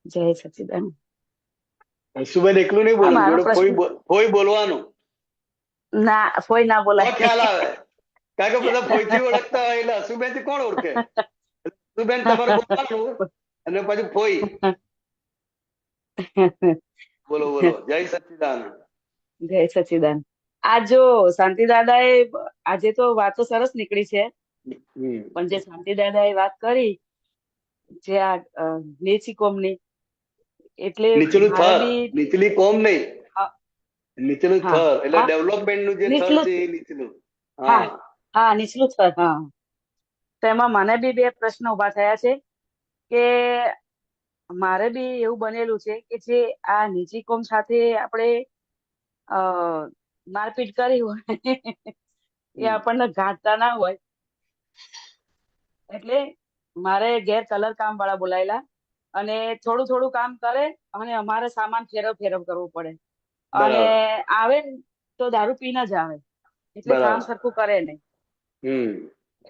જય સચ્ચિદાનંદ. હસુબેન એકલું નહીં હા, બોલવાનું, મારો જોડે પ્રશ્ન ફોઈ બોલવાનું. ના ફોઈ ના તો બોલાય. ખ્યાલ આવે. કારણ કે બધા ફોઈથી ઓળખતા હોય એટલે હસુબેન થી કોણ ઓળખે? હસુબેન તમારે બોલવાનું અને પછી ફોઈ. બોલો બોલો. જય સચ્ચિદાનંદ. જય સચ્ચિદાનંદ. આ જો શાંતિ દાદાએ આજે તો વાતો સરસ નીકળી છે, પણ જે શાંતિ દાદાએ વાત કરી જે આ નીચી કોમની, એટલે નીચલું મારે થર, બી નીચલી કોમ નહીં, હા નીચલું હા થર એટલે હા, ડેવલપમેન્ટ નું જે થર નીચલું છે એ નીચલું. હા હા હા નીચલું સ્તર. હા, તો એમાં મને બી બે પ્રશ્ન ઉભા થયા છે કે મારે બી એવું બનેલું છે કે જે આ નીચી કોમ સાથે આપણે મારપીટ કરી હોય એ આપણને ગાંઠતા ના હોય, એટલે મારે ઘેર કલર કામ વાળા બોલાયેલા અને થોડું થોડું કામ કરે અને અમારે સામાન ફેરવ કરવું પડે અને બરાબર. આવે ને તો દારૂ પીને જ આવે, એટલે કામ બરાબર. સરખું કરે નહીં.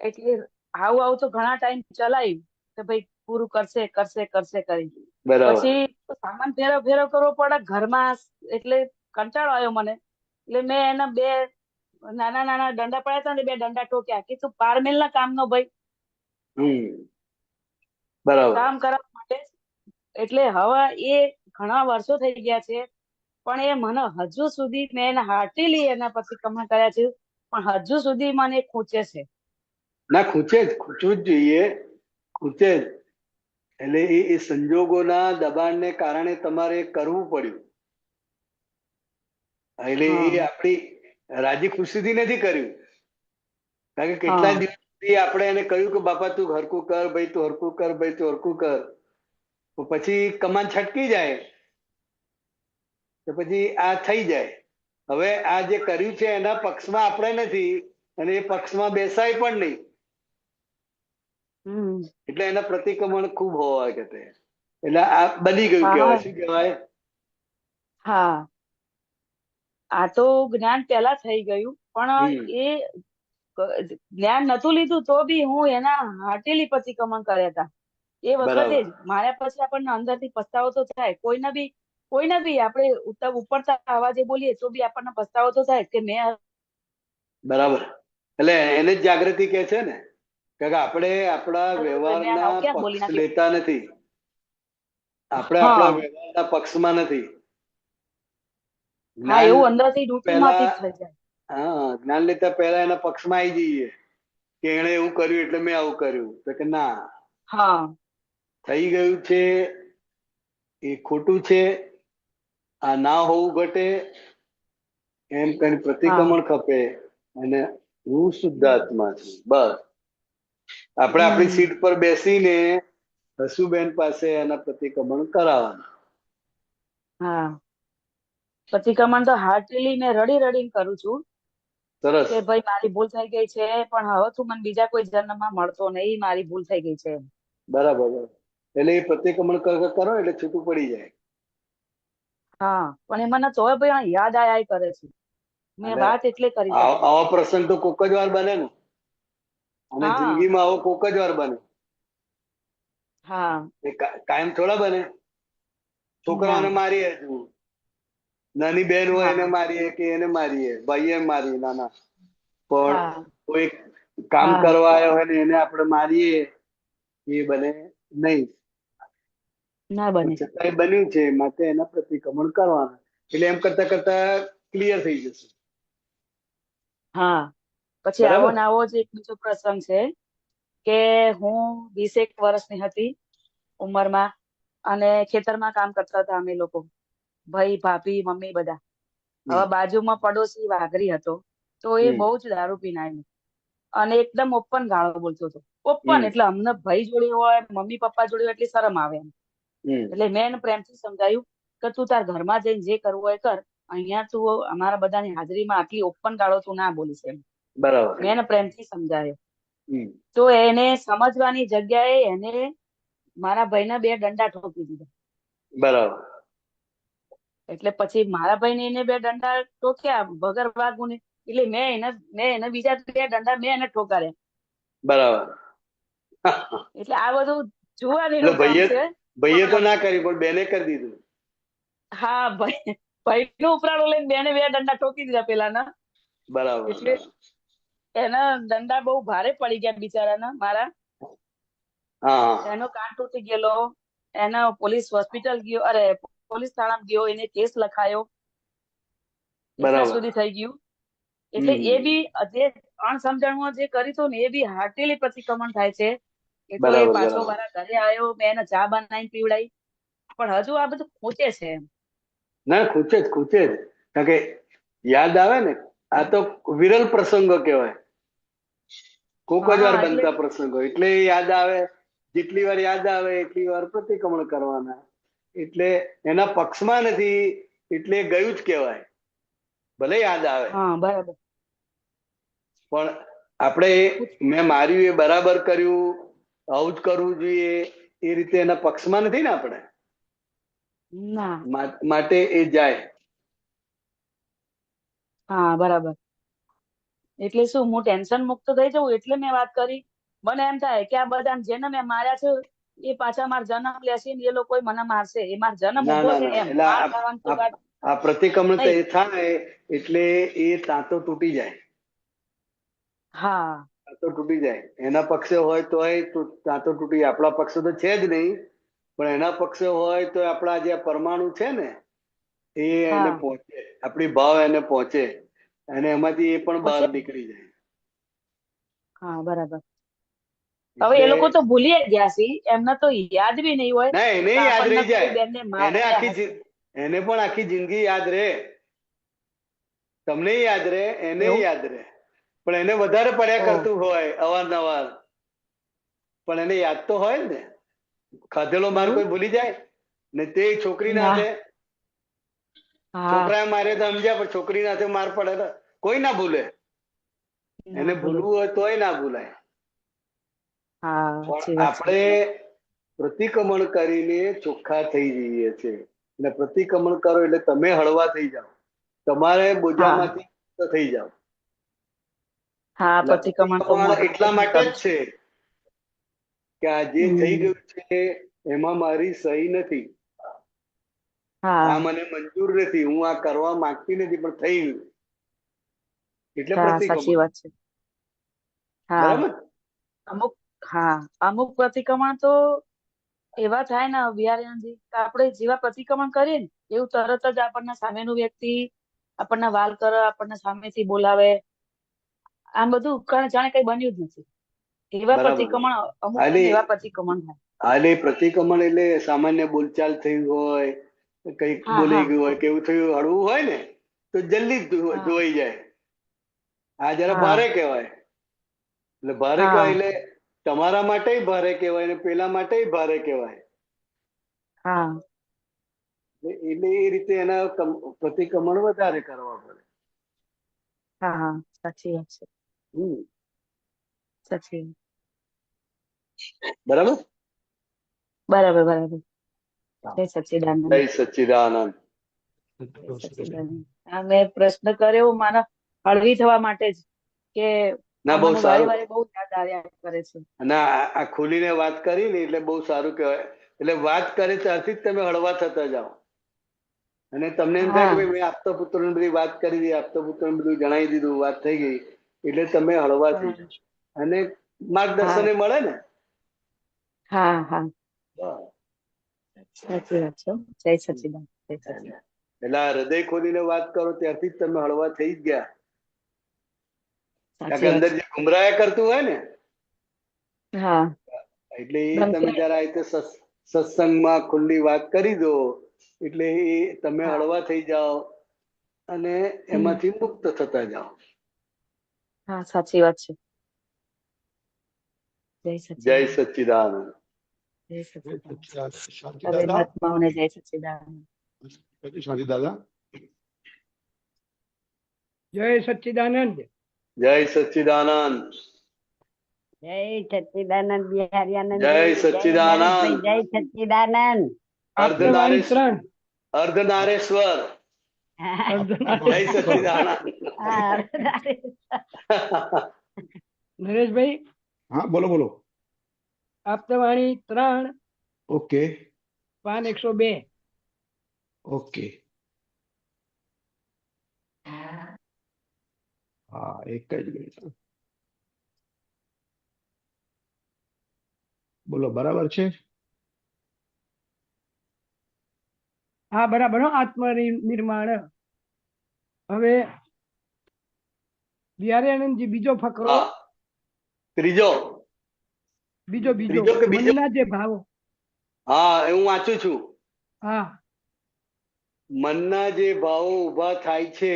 એટલે આવું તો ઘણા ટાઈમ ચલાવ્યું કે ભાઈ પૂરું કરશે કરી બરાબર. પછી સામાન ફેરવ કરવો પડે ઘરમાં, એટલે કંટાળો આવ્યો મને. એટલે મેં એના બે નાના દંડા પડ્યા હતા ને, બે દંડા ટોક્યા કે તું પારમેલ ના કામ નો ભાઈ બરાબર. કામ કરવા માટે. એટલે હવે એ ઘણા વર્ષો થઈ ગયા છે, પણ એ મને હજુ સુધી મેં એને હાર્ટીલી એના પછી કમેન્ટ કર્યા છે, પણ હજુ સુધી મને ખૂંચે છે. ના ખૂંચે જ, ખૂંચવું જ જોઈએ, ખૂંચે જ. એટલે એ સંજોગોના દબાણને કારણે તમારે કરવું પડ્યું. એટલે એ આપણી રાજી ખુશીથી નથી કર્યું. કારણ કે કેટલા દિવસ સુધી આપણે એને કહ્યું કે બાપા તું હરકું કર ભાઈ, તું હરકું કર ભાઈ, તું હરકું કર. તો પછી કમાન છટકી જાય તો પછી આ થઈ જાય. હવે આ જે કર્યું છે એના પક્ષમાં આપણે નથી અને એ પક્ષમાં બેસાય પણ નહીં, એટલે એના પ્રતિક્રમણ ખૂબ હોવા કે એટલે આ બની ગયું કહેવાય. શું કહેવાય? હા, આ તો જ્ઞાન પેલા થઈ ગયું, પણ એ જ્ઞાન નતું લીધું તો બી હું એના હાર્ટેલી પ્રતિક્રમણ કર્યા હતા એ વખતે જ. માર્યા પછી આપણને અંદરથી પસ્તાવો તો થાય, કોઈને બી આપણે ઉપરતા અવાજે બોલીએ તો બી આપણને પસ્તાવો તો થાય કે મેં. બરાબર. એટલે એને જ જાગૃતિ કે છે ને, કે આપણે આપણા વ્યવહારના પક્ષ લેતા નથી, આપણે આપણા વ્યવહારના પક્ષમાં નથી. હા, એવું અંદરથી ડૂટીમાંથી જ થઈ જાય. હા, જ્ઞાન લેતા પહેલા એના પક્ષમાં આવી જઈએ કે એને એવું કર્યું એટલે મેં આવું કર્યું, તો કે ના, થઈ ગયું છે એ ખોટું છે, આ ના હોવું ઘટે એમ કઈ પ્રતિક્રમણ ખપે અને હું શુદ્ધાત્મા છું. બસ આપણે આપણી સીટ પર બેસીને હસુબેન પાસે એના પ્રતિક્રમણ કરાવવાનું. હા, પ્રતિક્રમણ તો હાર્ટલી મેં રડીને કરું છું. સરસ. કે ભાઈ મારી ભૂલ થઈ ગઈ છે, પણ હવે તું મને બીજા કોઈ જન્મમાં મળતો નહીં, મારી ભૂલ થઈ ગઈ છે. બરાબર. એટલે એ પ્રતિક્રમણ કરો એટલે છૂટું પડી જાય. હા, પણ એ મને તોય ભાઈ યાદ આયા કરે છે. મેં વાત એટલે કરી શકું. આવો પ્રસંગ તો કોક જ વાર બને ને, અને જિંદગીમાં આવો કોક જ વાર બને. હા, કાયમ થોડા બને. છોકરાઓને મારીએ, નાની બહેન હોય એને મારીએ કે એને મારીએ, ભાઈએ મારીએ નાના, પણ કોઈ કામ કરવા આવ્યો હોય ને એને આપણે મારીએ એ બને નહીં. ના બને. છતાંય બન્યું છે માટે એના પ્રતિક્રમણ કરવાના. એટલે એમ કરતા કરતા ક્લિયર થઈ જશે. હા, પછી આવો ને આવો જ એક બીજો પ્રસંગ છે કે હું 20 વર્ષની હતી ઉંમરમાં અને ખેતરમાં કામ કરતા હતા અમે લોકો, ભાઈ ભાભી મમ્મી બધા. હવે બાજુમાં પડોશી વાઘરી હતો, તો એ બહુ જ દારૂ પીને આવ્યો અને એકદમ ઓપન ગાળો બોલતો હતો. ઓપન એટલે અમને ભાઈ જોડે હોય, મમ્મી પપ્પા જોડે હોય એટલી શરમ આવે એમ. એટલે મેં એને પ્રેમથી સમજાયું કે તું તાર ઘરમાં જઈને જે કરવું હોય કર, અહીંયા તું અમારા બધાની હાજરીમાં આટલી ઓપન ગાળો તું ના બોલીશ એમ. બરાબર. મેં એને પ્રેમથી સમજાયો. હમ. તો એને સમજવાની જગ્યાએ એને મારા ભાઈને 2 દંડા ઠોકી દીધા. બરાબર. એટલે પછી મારા ભાઈને એને 2 દંડા ઠોક્યા વગર વાગુને, એટલે મેં એને બીજા 2 દંડા મેં એને ઠોકાર્યા. બરાબર. એટલે આ બધું એટલે જોવાનું કામ છે. ભાઈએ તો ના કરી પણ બેને કરી દીધું. હા, ભાઈનો ઉપરાળો લઈને બેને 2 દંડા ઠોકી દીધા પેલાના. બરાબર. એટલે એના દંડા બહુ ભારે પડી ગયા બિચારાના મારા. હા. એનો કાન તૂટી ગયેલો, એનો પોલીસ હોસ્પિટલ ગયો, અરે પોલીસ થાણામાં ગયો, એને કેસ લખાયો, એટલા સુધી થઈ ગયું. એટલે એ બી જે અણસમજણમાં જે કર્યું હતું ને એ બી હાર્ટેલી પ્રતિક્રમણ થાય છે. એટલે એ પાછો મારા ઘરે આવ્યો, મેં એને ચા બનાવીને પીવડાવી, પણ હજુ આ બધું ખૂંચે છે એમ. ના, ખૂંચે જ. કારણ કે યાદ આવે ને, આ તો વિરલ પ્રસંગો કહેવાય, કોક જ વાર બનતા પ્રસંગો, એટલે યાદ આવે. જેટલી વાર યાદ આવે એટલી વાર પ્રતિક્રમણ કરવાના. એટલે એના પક્ષમાં નથી એટલે ગયું જ કહેવાય, ભલે યાદ આવે. હા, બરાબર. પણ આપણે મેં માર્યું એ બરાબર કર્યું, આવું જ કરવું જોઈએ એ રીતે એના પક્ષમાં નથી ને આપણે. માટે એ જાય. હા, બરાબર. એટલે શું હું ટેન્શન મુક્ત થઈ જાઉં એટલે મેં વાત કરી. મને એમ થાય કે આ બધા જેને મેં માર્યા છે એ પાછા મારો જન્મ લેશે ને એ લોકો મને મારશે, એ મારો જન્મ ઉભો છે એમ. આ પ્રતિક્રમણ થાય એટલે એ તાંતો તૂટી જાય. હા, તાંતો તૂટી જાય. એના પક્ષે હોય તો તાંતો તૂટી જાય. આપણા પક્ષે તો છે જ નહીં, પણ એના પક્ષે હોય તો આપણા જે પરમાણુ છે ને એ એને પહોંચે, આપણી ભાવ એને પહોંચે અને એમાંથી એ પણ બહાર નીકળી જાય. હા, બરાબર. હવે એ લોકો તો ભૂલી ગયા છે, એમને તો યાદ બી નહીં હોય. ના, એને યાદ રહી જાય. એને પણ આખી જિંદગી યાદ રહે. તમને યાદ રહે, એને યાદ રહે, પણ એને વધારે પડ્યા કરતું હોય અવારનવાર. પણ એને યાદ તો હોય ને. ખાધેલો માર કોઈ ભૂલી જાય ને? તે છોકરીના હાથે છોકરાએ માર્યો તો સમજ્યા, પણ છોકરીના હાથે માર પડે તો કોઈ ના ભૂલે. એને ભૂલવું હોય તોય ના ભૂલાય. આપણે પ્રતિક્રમણ કરીને ચોખ્ખા થઈ જઈએ છીએ. અને પ્રતિક્રમણ કરો એટલે તમે હળવા થઈ જાઓ, તમારે બોજામાંથી મુક્ત થઈ જાઓ. પ્રતિક્રમણ એટલા માટે જ છે કે આ જે થઈ ગયું છે એમાં મારી સહી નથી, આ મને મંજૂર નથી, હું આ કરવા માંગતી નથી, પણ થઈ ગયું એટલે પ્રતિક્રમણ. વાત છે. બરાબર. અમુક પ્રતિક્રમણ તો એવા થાય ને બિહારીજી, આપણે જેવા પ્રતિક્રમણ કરીએ ને એવું તરત જ આપણને સામેનું વ્યક્તિ આપણને વાલ કરે, આપણને સામેથી બોલાવે. આમ બધું જાણે કઈ બન્યું જ નથી. એવા પ્રતિક્રમણ અમુક એવા પ્રતિક્રમણ થાય. હાલે પ્રતિક્રમણ એટલે સામાન્ય બોલચાલ થયું હોય, કઈક બોલાઈ ગયું હોય, કેવું થયું, હળવું હોય ને તો જલ્દી જોઈ જાય. આ જરા ભારે કહેવાય. એટલે ભારે કહેવાય એટલે તમારા માટે ભારે કહેવાય ને પેલા માટે ભારે કહેવાય. એટલે એ રીતે એના પ્રતિક્રમણ વધારે કરવા પડે. હા, સાચી વાત છે. સાચી. બરાબર. જય સચ્ચિદાનંદ. જય સચ્ચિદાનંદ. મેં પ્રશ્ન કર્યો મારા હળવી થવા માટે જ કે ના, બહુ સારું. બહુ યાદ આવ્યા કરે છે. અને આ ખુલીને વાત કરી ને એટલે બહુ સારું કહેવાય. એટલે વાત કરે ત્યારથી જ તમે હળવા થતા જાઓ અને તમને એમ થાય કે ભાઈ મેં આપતા પુત્ર ની બધી વાત કરી દીધી, આપતા પુત્ર ને બધું જણાવી દીધું, વાત થઈ ગઈ, એટલે તમે હળવા થઈ જાઓ અને માર્ગદર્શન મળે ને. સાચી વાત છે. જય સચ્ચિદાનંદ. એટલે હૃદય ખોલીને વાત કરો ત્યારથી જ તમે હળવા થઈ જ ગયા. કારણ કે અંદર જે ગુમરાયા કરતું હોય ને, એટલે એ તમે જરા રીતે સત્સંગમાં ખુલ્લી વાત કરી દો એટલે એ તમે હળવા થઈ જાઓ અને એમાંથી મુક્ત થતા જાઓ. સાચી વાત છે. જય સચ્ચિદાનંદ. જય સચ્ચિદાનંદ. જય સચ્ચિદાનંદ. શાંતિ દાદા. જય સચ્ચિદાનંદ. જય સચ્ચિદાનંદ. જય સચ્ચિદાનંદ બિહારીયાનંદ. જય સચ્ચિદાનંદ. જય સચ્ચિદાનંદ. આપતવાણી ત્રણ. અર્ધનારેશ્વર. જય સચ્ચિદાનંદ. નરેશભાઈ, હા બોલો બોલો. આપતવાણી 3 ઓકે પાન 102. ઓકે. હા એક જ મિનિટ. બોલો બરાબર છે. હા બરાબર હો. આત્મનિર્માણ. હવે બિહારીયાનંદજી બીજો ફકરો. હા. ત્રીજો. બીજો બીજો ત્રીજો કે બીજો? મનના જે ભાવો. હા હું વાંચું છું. હા મનના જે ભાવો ઉભા થાય છે,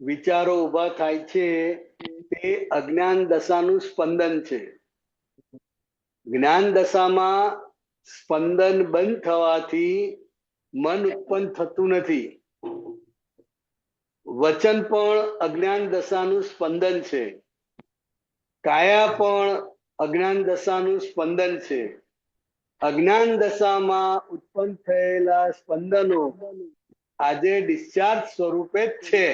વિચારો ઉભા થાય છે, તે અજ્ઞાન દશાનું સ્પંદન છે. જ્ઞાન દશામાં સ્પંદન બંધ થવાથી મન ઉત્પન્ન થતું નથી. વચન પણ અજ્ઞાન દશાનું સ્પંદન છે. કાયા પણ અજ્ઞાન દશાનું સ્પંદન છે. અજ્ઞાન દશામાં ઉત્પન્ન થયેલા સ્પંદનો આજે ડિસ્ચાર્જ સ્વરૂપે જ છે.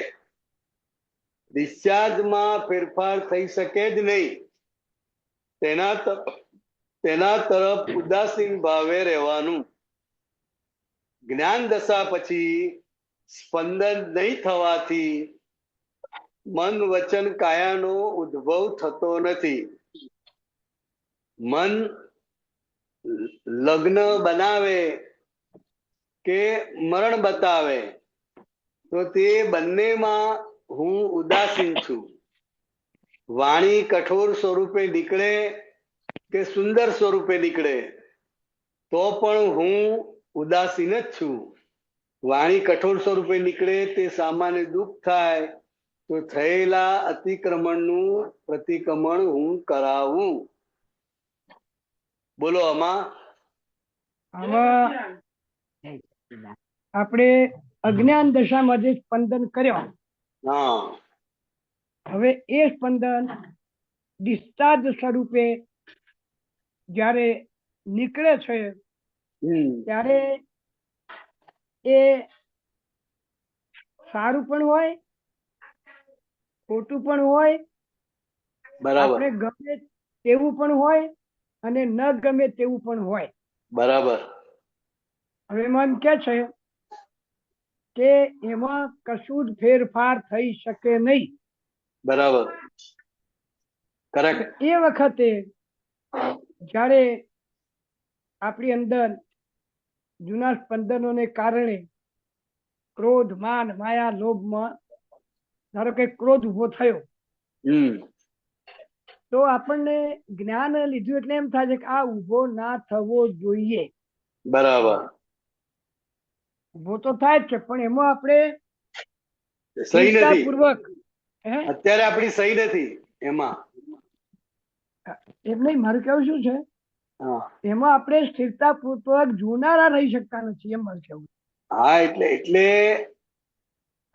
ડિસ્ચાર્જમાં ફેરફાર થઈ શકે જ નહીં. તેના તરફ ઉદાસીન ભાવે રહેવાનું. જ્ઞાન દશા પછી સ્પંદન નહીં થવાથી મન વચન કાયાનો ઉદ્ભવ થતો નથી. મન લગ્ન બનાવે કે મરણ બતાવે તો તે બંનેમાં હું ઉદાસીન છું. વાણી કઠોર સ્વરૂપે નીકળે કે સુંદર સ્વરૂપે નીકળે તો પણ હું ઉદાસીન જ છું. વાણી કઠોર સ્વરૂપે નીકળે તે સામાન્ય દુઃખ થાય તો થયેલા અતિક્રમણનું પ્રતિક્રમણ હું કરાવું. બોલો આમાં આપણે અજ્ઞાન દશામાં જે સ્પંદન કર્યો, હા હવે એ સ્પંદન ડિસ્ચાર્જ સ્વરૂપે જ્યારે નીકળે છે ત્યારે એ સારું પણ હોય, ખોટું પણ હોય, બરાબર આપણે ગમે તેવું પણ હોય અને ન ગમે તેવું પણ હોય. બરાબર. હવે મન કે છે કે એમાં કશું જ ફેરફાર થઈ શકે નહીં. બરાબર. કરેક્ટ. એ વખતે જ્યારે આપણી અંદર જૂના સ્પંદનોને કારણે ક્રોધ, માન, માયા, લોભમાં ધારો કે ક્રોધ ઉભો થયો તો આપણને જ્ઞાન લીધું એટલે એમ થાય છે કે આ ઉભો ના થવો જોઈએ. બરાબર. ઉભો તો થાય જ છે પણ એમાં આપણે સહી નથી. સ્થિરતાપૂર્વક અત્યારે આપણી સહી નથી એમાં. એમ નહીં, મારું કેવું શું છે, હા એમાં આપણે સ્થિરતાપૂર્વક જોનારા રહી શકતા નથી, એમ મારું કેવું. હા એટલે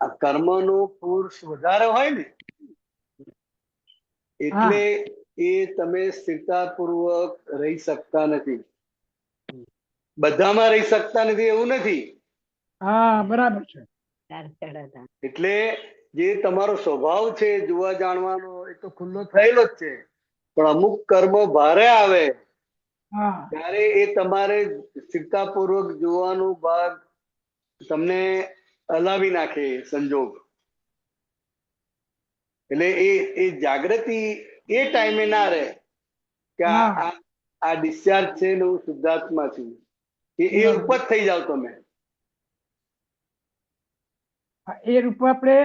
આ કર્મનો ફોર્સ વધારે હોય ને એટલે એ તમે સ્થિરતાપૂર્વક રહી શકતા નથી. બધામાં રહી શકતા નથી એવું નથી. હા બરાબર છે. એટલે જે તમારો સ્વભાવ છે જોવા જાણવાનો એ તો ખુલ્લો થયેલો જ છે, પણ અમુક કર્મ ભારે આવે ત્યારે એ તમારે સ્થિરતાપૂર્વક જોવાનો ભાગ તમને હલાવી નાખે સંજોગ. એટલે એ જાગૃતિ એ ટાઈમે ના રહે કે આ ડિસ્ચાર્જ છે ને હું શુદ્ધાત્મા છું. એ ઉપર થઈ જાવ તમે. એ રૂપ આપણે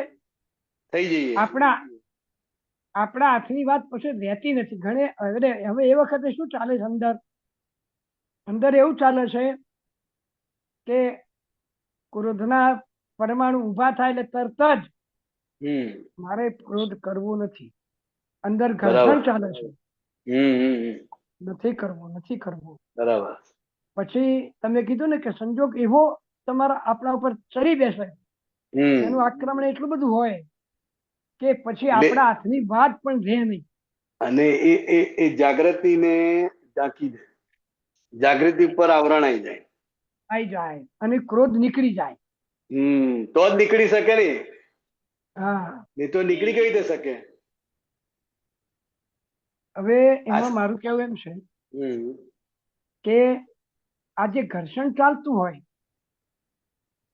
થઈ જઈએ. આપણા હાથની વાત પછી રહેતી નથી. હવે એ વખતે શું ચાલે છે, અંદર એવું ચાલે છે કે ક્રોધના પરમાણુ ઉભા થાય એટલે તરત જ મારે ક્રોધ કરવો નથી. અંદર ઘર્ષણ ચાલે છે, નથી કરવો. બરાબર. પછી તમે કીધું ને કે સંજોગ એવો તમારા આપણા ઉપર ચડી બેસે, એનું આક્રમણ એટલું બધું હોય કે પછી આપણા હાથની વાત પણ રહે નહીં. અને એ જાગૃતિને ઢાંકી દે, જાગૃતિ ઉપર આવરણ આવી જાય અને ક્રોધ નીકળી જાય. તો જ નીકળી શકે ને. હા, નહીં તો નીકળી કઈ રીતે શકે? હવે એમાં મારું કેવું એમ છે કે આ જે ઘર્ષણ ચાલતું હોય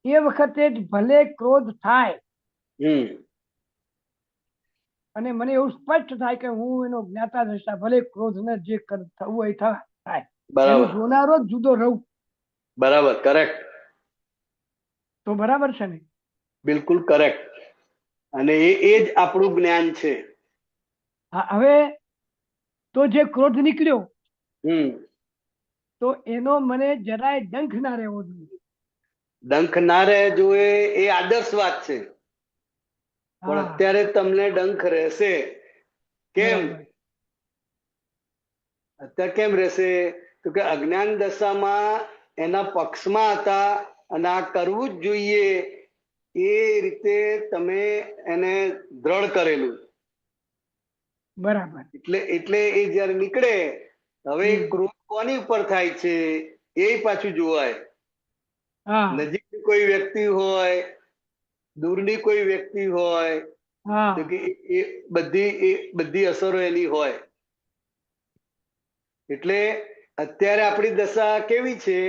એ વખતે જ ભલે ક્રોધ થાય અને મને એવું સ્પષ્ટ થાય કે હું એનો જ્ઞાતા દ્રષ્ટા, ભલે ક્રોધ ને જે થવું હોય થાય, બરાબર, જોનારો જ જુદો રહું. બરાબર, કરેક્ટ. તો બરાબર છે ને? બિલકુલ કરેક્ટ. અને એ જ આપણું જ્ઞાન છે. હા, હવે તો જે ક્રોધ નીકળ્યો તો એનો મને જરાય ડંખ ના રહેવો જોઈએ. ડંખ ના રહે જોઈએ એ આદર્શ વાત છે, પણ અત્યારે તમને ડંખ રહેશે. કેમ? અત્યારે કેમ રહેશે? તો કે અજ્ઞાન દશામાં એના પક્ષમાં હતા અને આ કરવું જ જોઈએ એ રીતે તમે એને દ્રઢ કરેલું. બરાબર. એટલે એ જયારે નીકળે, હવે ક્રોધ કોની ઉપર થાય છે એ પાછું જોવાય. નજીકની કોઈ વ્યક્તિ હોય, દૂરની કોઈ વ્યક્તિ હોય, તો કે એ બધી અસરો એની હોય. એટલે અત્યારે આપણી દશા કેવી છે?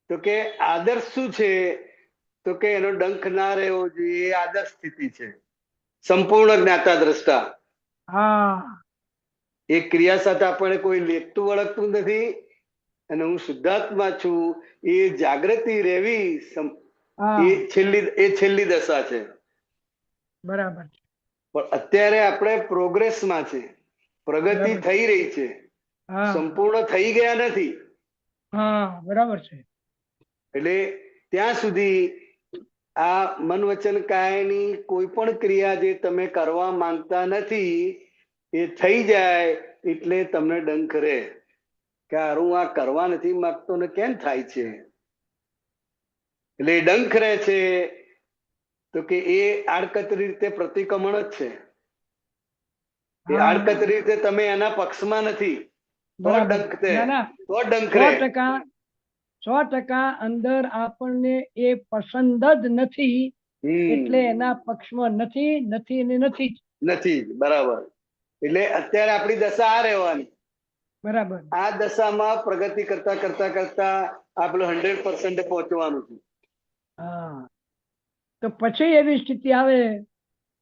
તો કે આદર્શ શું છે? તો કે એનો ડંખ ના રહેવો જોઈએ, એ આદર્શ સ્થિતિ છે. સંપૂર્ણ જ્ઞાતા દ્રષ્ટા. એ ક્રિયા સાથે આપણને કોઈ લેખતું વળગતું નથી અને હું શુદ્ધાત્મા છું એ જાગૃતિ રહેવી એ છેલ્લી દશા છે. બરાબર. પણ અત્યારે આપણે પ્રોગ્રેસમાં છે, પ્રગતિ થઈ રહી છે, સંપૂર્ણ થઈ ગયા નથી. બરાબર છે. એટલે ત્યાં સુધી આ મન વચન કાયની કોઈ પણ ક્રિયા જે તમે કરવા માંગતા નથી એ થઈ જાય એટલે તમને ડંખ રહે કે હું આ કરવા નથી માંગતો ને કેમ થાય છે. એટલે ડંખ રહે છે તો કે એ આડકતરી રીતે પ્રતિક્રમણ જ છે. એ આડકતરી રીતે તમે એના પક્ષમાં નથી તો ડંખ રહે. 100% અંદર આપણને એ પસંદ જ નથી એટલે એના પક્ષમાં નથી. બરાબર. એટલે અત્યારે આપણી દશા આ રહેવાની. બરાબર. આ દશામાં પ્રગતિ કરતા કરતા કરતા આપણે 100% પહોંચવાનું છે. તો પછી એવી સ્થિતિ આવે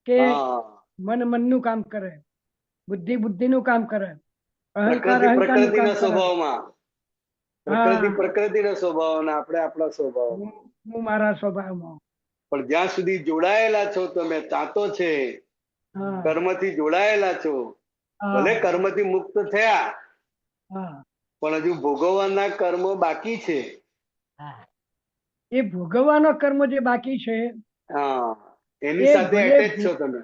કે મન મનનું કામ કરે, બુદ્ધિ બુદ્ધિનું કામ કરે, અહંકાર પ્રકૃતિના સ્વભાવમાં, પ્રકૃતિના સ્વભાવમાં, આપણે આપણા સ્વભાવમાં, હું મારા સ્વભાવમાં. પણ જ્યાં સુધી જોડાયેલા છો તમે, તાતો છે, કર્મથી જોડાયેલા છો, ભલે કર્મથી મુક્ત થયા પણ હજુ ભોગવવાના કર્મ બાકી છે. એ ભોગવવાનો કર્મ જે બાકી છે એની સાથે એટેચ છો તમે.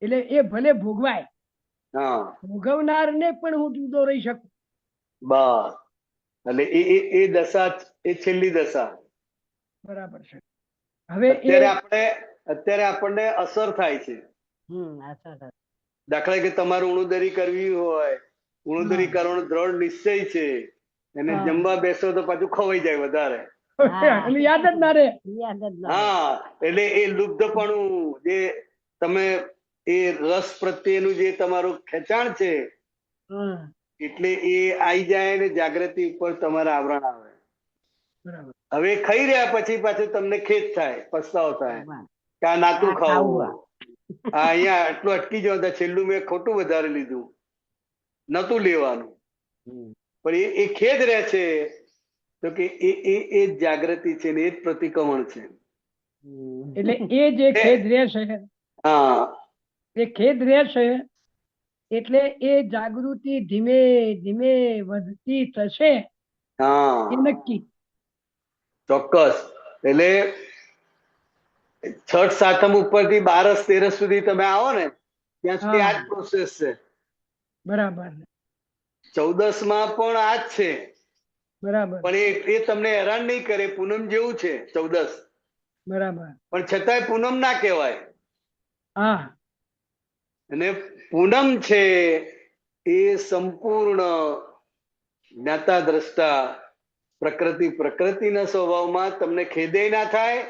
એટલે એ ભલે ભોગવાય, ભોગવનાર ને પણ હું જુદો રહી શકું. બસ. એટલે એ દશા, એ છેલ્લી દશા. બરાબર છે. હવે અત્યારે આપણને અસર થાય છે. દાખલા કે તમારે ઉણુદરી કરવી હોય, ઉણુદરી કરવાનો દ્રઢ નિશ્ચય છે, એને જમવા બેસો તો પાછું ખવાઈ જાય વધારે. યાદ જ ના રહે. એટલે એ લુબ્ધપણું જે તમે એ રસ પ્રત્યેનું જે તમારું ખેંચાણ છે એટલે એ આઈ જાય ને જાગૃતિ ઉપર તમારા આવરણ આવે. હવે ખાઈ રહ્યા પછી પાછું તમને ખેદ થાય, પસ્તાવો થાય કે આ નાતું ખાવું, અહીંયા આટલું અટકી જવા, છેલ્લું મેં ખોટું વધારે લીધું, નતું લેવાનું. પણ એ ખેદ રહે છે તો કે એ જાગૃતિ છે ને એ જ પ્રતિક્રમણ છે. એટલે એ જે ખેદ રહે છે, એ ખેદ રહે છે એટલે એ જાગૃતિ ધીમે ધીમે વધતી થશે એ નક્કી. ચોક્કસ. એટલે છઠ સાતમ ઉપરથી 12 13 સુધી તમે આવો ને ત્યાં સુધી આ જ પ્રોસેસ છે. બરાબર. 14 પણ આ જ છે. બરાબર. પણ એ તમને હેરાન નહીં કરે, પૂનમ જેવું છે 14. બરાબર. પણ છતાંય પૂનમ ના કહેવાય. હા અને પૂનમ છે એ સંપૂર્ણ જ્ઞાતા દ્રષ્ટા પ્રકૃતિના સ્વભાવમાં તમને ખેદે ના થાય,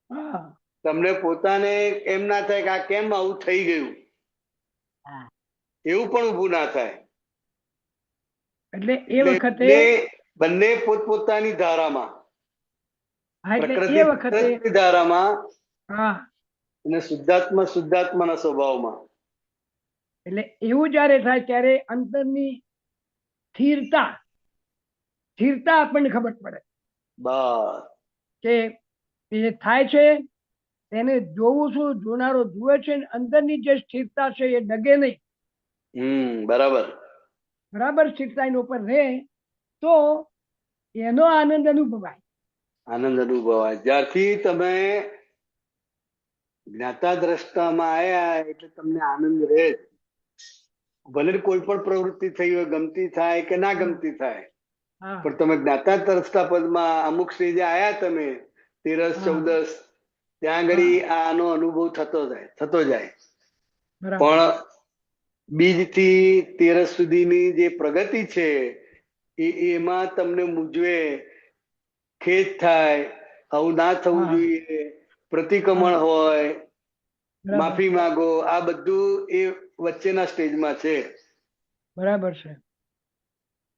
હા તમને પોતાને એમ ના થાય કે આ કેમ આવું થઈ ગયું, હા. એવું પણ ઊભું ના થાય. એટલે એ એટલે વખતે બંને પોતપોતાની ધારામાં, હા એટલે પ્રકૃતિ એ વખતે પ્રકૃતિની ધારામાં હા અને શુદ્ધાત્માના સ્વભાવમાં. એટલે એવું જયારે થાય ત્યારે અંતરની સ્થિરતા આપણને ખબર પડે બસ કે એ થાય છે એને જોવું છું, જોનારો જુએ છે, અંદરની જે સ્થિરતા છે એ ડગે નહીં. બરાબર. બરાબર સ્થિરતા એની ઉપર રહે તો એનો આનંદ અનુભવાય. આનંદ અનુભવાય. જ્યારથી તમે જ્ઞાતા દ્રષ્ટામાં આયા એટલે તમને આનંદ રહે. ભલે કોઈ પણ પ્રવૃત્તિ થઈ હોય, ગમતી થાય કે ના ગમતી થાય, હા પણ તમે જ્ઞાતા દ્રષ્ટા પદમાં અમુક સ્ટેજે આયા, તમે 13, 14 ત્યાં આગળ આનો અનુભવ થતો જાય. બરાબર પણ બીજ થી 13 સુધીની જે પ્રગતિ છે એમાં તમને મૂંઝવે, ખેદ થાય, આવું ના થવું જોઈએ, પ્રતિક્રમણ હોય, બરાબર માફી માંગો, આ બધું એ વચ્ચેના સ્ટેજમાં છે. બરાબર છે.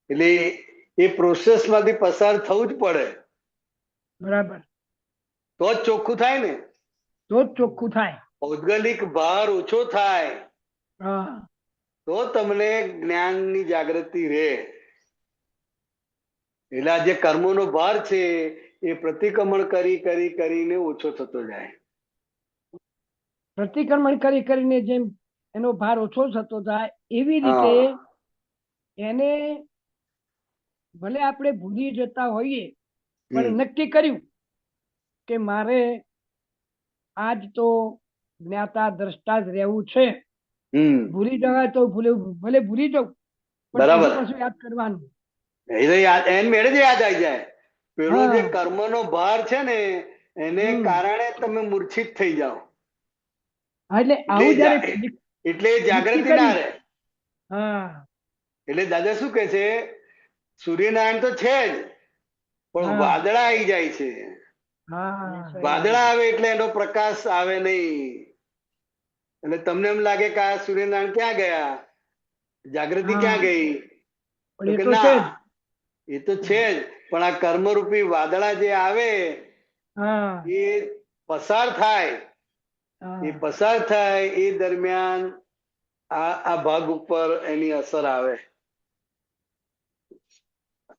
એટલે એ પ્રોસેસ માંથી પસાર થવું જ પડે. બરાબર. તો જ ચોખ્ખું થાય ને, તો જ ચોખ્ખું થાય. ભૌગોલિક ભાર ઓછો થાય હા તો તમને જ્ઞાનની જાગૃતિ રહે. એટલે આ જે કર્મોનો ભાર છે એ પ્રતિક્રમણ કરીને ઓછો થતો જાય. પ્રતિક્રમણ કરીને જેમ એનો ભાર ઓછો થતો જાય એવી રીતે એને ભલે આપણે ભૂલી જતા હોઈએ પણ નક્કી કર્યું કે મારે આજ તો જ્ઞાતા દ્રષ્ટા જ રહેવું છે. ભૂલી જવાય તો ભલે ભૂલી જાઉં, બરાબર, પાછું યાદ કરવાનું. એને મેળે જ યાદ આવી જાય. પેલો જે કર્મનો ભાર છે ને એને કારણે તમે મૂર્છિત થઈ જાઓ. એટલે આવું જયારે એટલે જાગૃતિ ના રહે. હા એટલે દાદા શું કે છે, સૂર્યનારાયણ તો છે જ, પણ વાદળા આવી જાય છે. વાદળા આવે એટલે એનો પ્રકાશ આવે નહીં. એટલે તમને એમ લાગે કે આ સૂર્યનારાયણ ક્યાં ગયા, જાગૃતિ ક્યાં ગઈ? તો કે ના, એ તો છે જ, પણ આ કર્મરૂપી વાદળા જે આવે એ પસાર થાય એ દરમિયાન આ ભાગ ઉપર એની અસર આવે.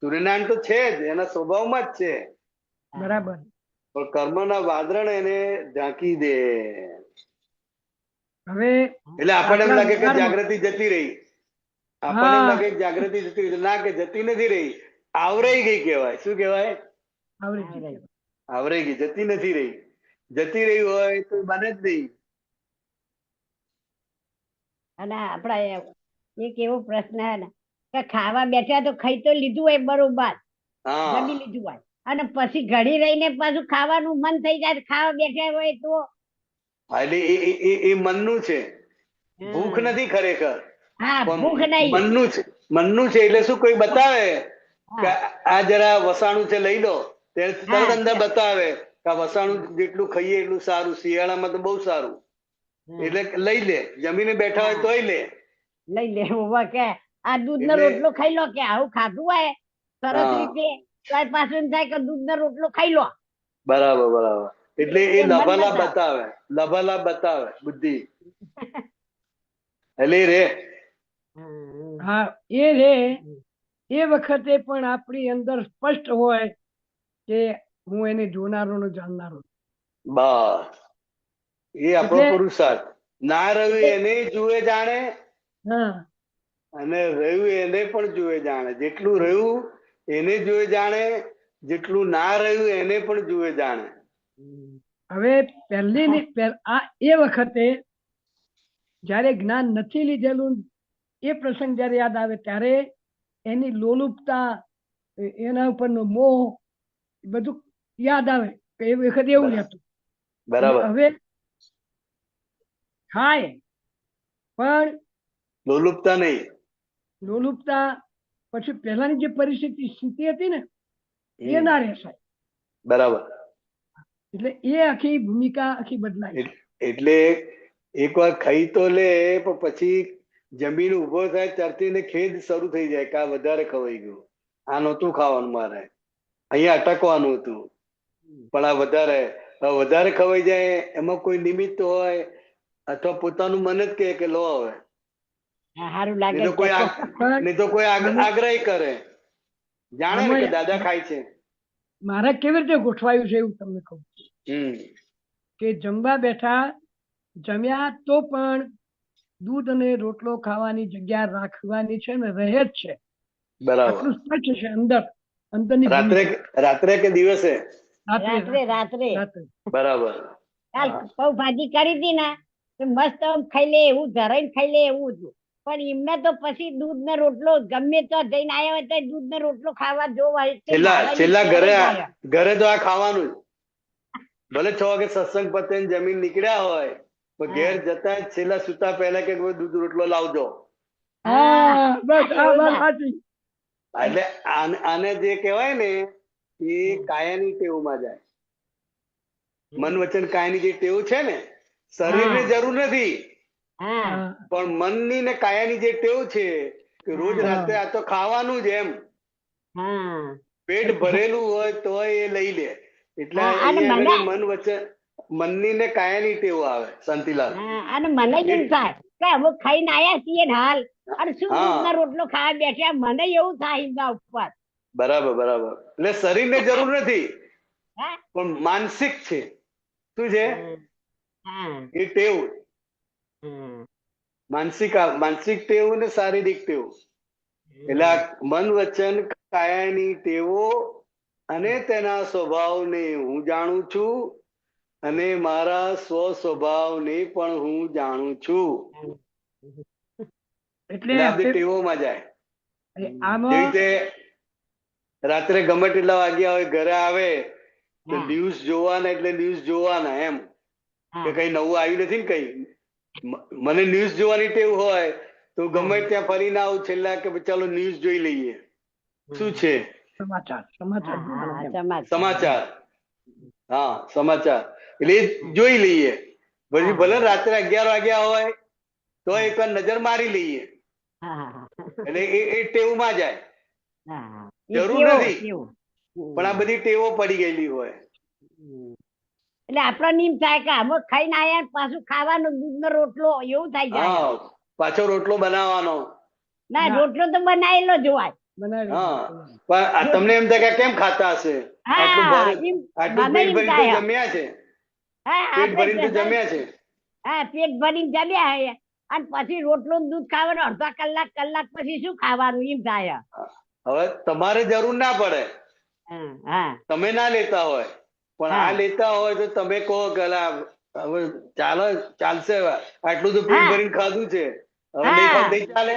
સૂર્યનારાયણ તો છે જ, એના સ્વભાવમાં જ છે. બરાબર. પણ કર્મના વાદળ એને ઢાંકી દે. હવે એટલે આપણને એમ લાગે કે જાગૃતિ જતી રહી, આપણને એમ લાગે કે જાગૃતિ જતી રહી, ના, કે જતી નથી રહી, આવરાઈ ગઈ કહેવાય. શું કહેવાય? આવરાઈ ગઈ, જતી નથી રહી. જતી રહી હોય તો બને જ નહીં. અને આપડા એક એવો પ્રશ્ન હે ને કે ખાવા બેઠા તો ખાઈ તો લીધું હોય બરોબર, જમી લીધું હોય, અને પછી ઘડી રહીને પાછું ખાવાનું મન થઈ જાય, ખાવા બેઠા હોય તો એટલે એ મનનું છે, ભૂખ નથી ખરેખર. હા, ભૂખ નહીં, મનનું છે. એટલે શું, કોઈ બતાવે કે આ જરા વસાણું છે લઈ લો, તરત અંદર બતાવે કે આ વસાણું જેટલું ખાઈએ એટલું સારું, શિયાળામાં તો બહુ સારું, એટલે લઈ લે. જમીને બેઠા હોય તોય લઈ લે. કે આ દૂધનો રોટલો ખાઈ લો, કે આવું ખાધું હોય સરસ રીતે, પાછું એમ થાય કે દૂધનો રોટલો ખાઈ લો. બરાબર. એટલે એ લભાલાભ બતાવે બુદ્ધિ. એટલે રે હા એ રે એ વખતે પણ આપણી અંદર સ્પષ્ટ હોય કે હું એને જોનારો ને જાણનારો. બસ એ આપણો પુરુષાર્થ. ના રહ્યું એને જુએ જાણે, અને રહ્યું એને પણ જુએ જાણે. જેટલું રહ્યું એને જુએ જાણે, જેટલું ના રહ્યું એને પણ જુએ જાણે. હવે એ વખતે જયારે જ્ઞાન નથી લીધેલું એ પ્રસંગ જયારે યાદ આવે ત્યારે એની લોલુપતા, એના ઉપરનો મોહ બધું યાદ આવે કે એ વખતે એવું હતું. બરાબર. હવે ખાય પણ લોલુપતા નહીં. લોલુપતા પછી પહેલાની જે સ્થિતિ હતી ને એ ના રહેસાય. બરાબર. એટલે એ આખી ભૂમિકા આખી બદલાય. એટલે એક વાર ખાઈ તો લે પણ પછી જમીન ઉભો થાય ત્યારથી એને ખેદ શરૂ થઈ જાય કે આ વધારે ખવાઈ ગયું, આ નહોતું ખાવાનું, મારે અહીંયા અટકવાનું હતું, પણ આ વધારે ખવાઈ જાય. એમાં કોઈ નિમિત્ત હોય અથવા પોતાનું મન જ કહે કે લો હવે, સારું લાગે નહીં તો કોઈ આગ્રહ કરે, જાણે ને કે દાદા ખાય છે. મારે કેવી રીતે ગોઠવાયું છે એવું તમને કહું કે જમવા બેઠા, જમ્યા તો પણ દૂધ અને રોટલો ખાવાની જગ્યા રાખવાની છે ને રહે જ છે. બરાબર. આટલું સ્પષ્ટ છે અંદરની રાત્રે કે દિવસે? રાત્રે. બરાબર. કાલ પાવ ભાજી કરી હતી ને તો મસ્ત ખાઈ લે એવું, ધરાઈને ખાઈ લે એવું હતું. પણ એમને તો પછી દૂધ ને રોટલો ગમે તો જઈને આવ્યા હોય તો દૂધ ને રોટલો ખાવા જોવા. છેલ્લા ઘરે તો આ ખાવાનું જ. ભલે 6 વાગે સત્સંગ પતે જમીન નીકળ્યા હોય પણ ઘેર જતા છેલ્લા સુતા પહેલા કે દૂધ રોટલો લાવજો. એટલે આને જે કહેવાય ને એ કાયાની ટેવમાં જાય. મન વચન કાયાની જે ટેવ છે ને, શરીરને જરૂર નથી, પણ મનની ને કાયાની જે ટેવ છે કે રોજ રાત્રે આ તો ખાવાનું જ એમ. પેટ ભરેલું હોય તો એ લઈ લે. એટલે મન વચન, મનની ને કાયાની ટેવ આવે. શાંતિલાલ, અને મને એમ થાય કે અમે ખાઈને આયા છીએ ને હાલ, અને શું દૂધનો રોટલો ખાવા બેઠા, મને એવું થાય એમના ઉપર. બરાબર બરાબર. એટલે શરીરને જરૂર નથી પણ માનસિક છે. શું છે એ ટેવ? માનસિક ટેવ ને શારીરિક ટેવ. એટલે મન વચન કાયાની ટેવો અને તેના સ્વભાવને હું જાણું છું અને મારા સ્વસ્વભાવને પણ હું જાણું છું. એટલે આ બધી ટેવોમાં જાય. જેવી રીતે રાત્રે ગમે તેટલા વાગ્યા હોય ઘરે આવે તો ન્યૂઝ જોવાના, એટલે ન્યૂઝ જોવાના એમ કે કઈ નવું આવ્યું નથી ને કઈ. મને ન્યૂઝ જોવાની ટેવ હોય તો ગમે ત્યાં ફરીને આવું છેલ્લા કે ચાલો ન્યૂઝ જોઈ લઈએ. શું છે? સમાચાર. હા, સમાચાર. એટલે જોઈ લઈએ. પછી ભલે રાત્રે 11 વાગ્યા હોય તો એક વાર નજર મારી લઈએ. એટલે એ ટેવમાં જાય. જરૂર નથી પણ આ બધી ટેવો પડી ગયેલી હોય. એટલે આપણો નિયમ થાય કે અમે ખાઈને આયા પાછું ખાવાનું દૂધનો રોટલો એવું થાય જાય. પાછો રોટલો બનાવવાનો. ના, રોટલો તો બનાવેલો જ હોય. પણ તમને એમ થાય કે કેમ ખાતા હશે, આટલું પેટ ભરીને જમ્યા છે. પેટ ભરીને જમ્યા છે. હા, પેટ ભરીને જમ્યા હે અને પછી રોટલો દૂધ ખાવાનું અડધા કલાક પછી શું ખાવાનું એમ થાય. હવે તમારે જરૂર ના પડે, તમે ના લેતા હોય, પણ આ લેતા હોય તો તમે કહો કે હવે ચાલશે, આટલું તો પેટ ભરીને ખાધું છે, હવે નહીં ચાલે.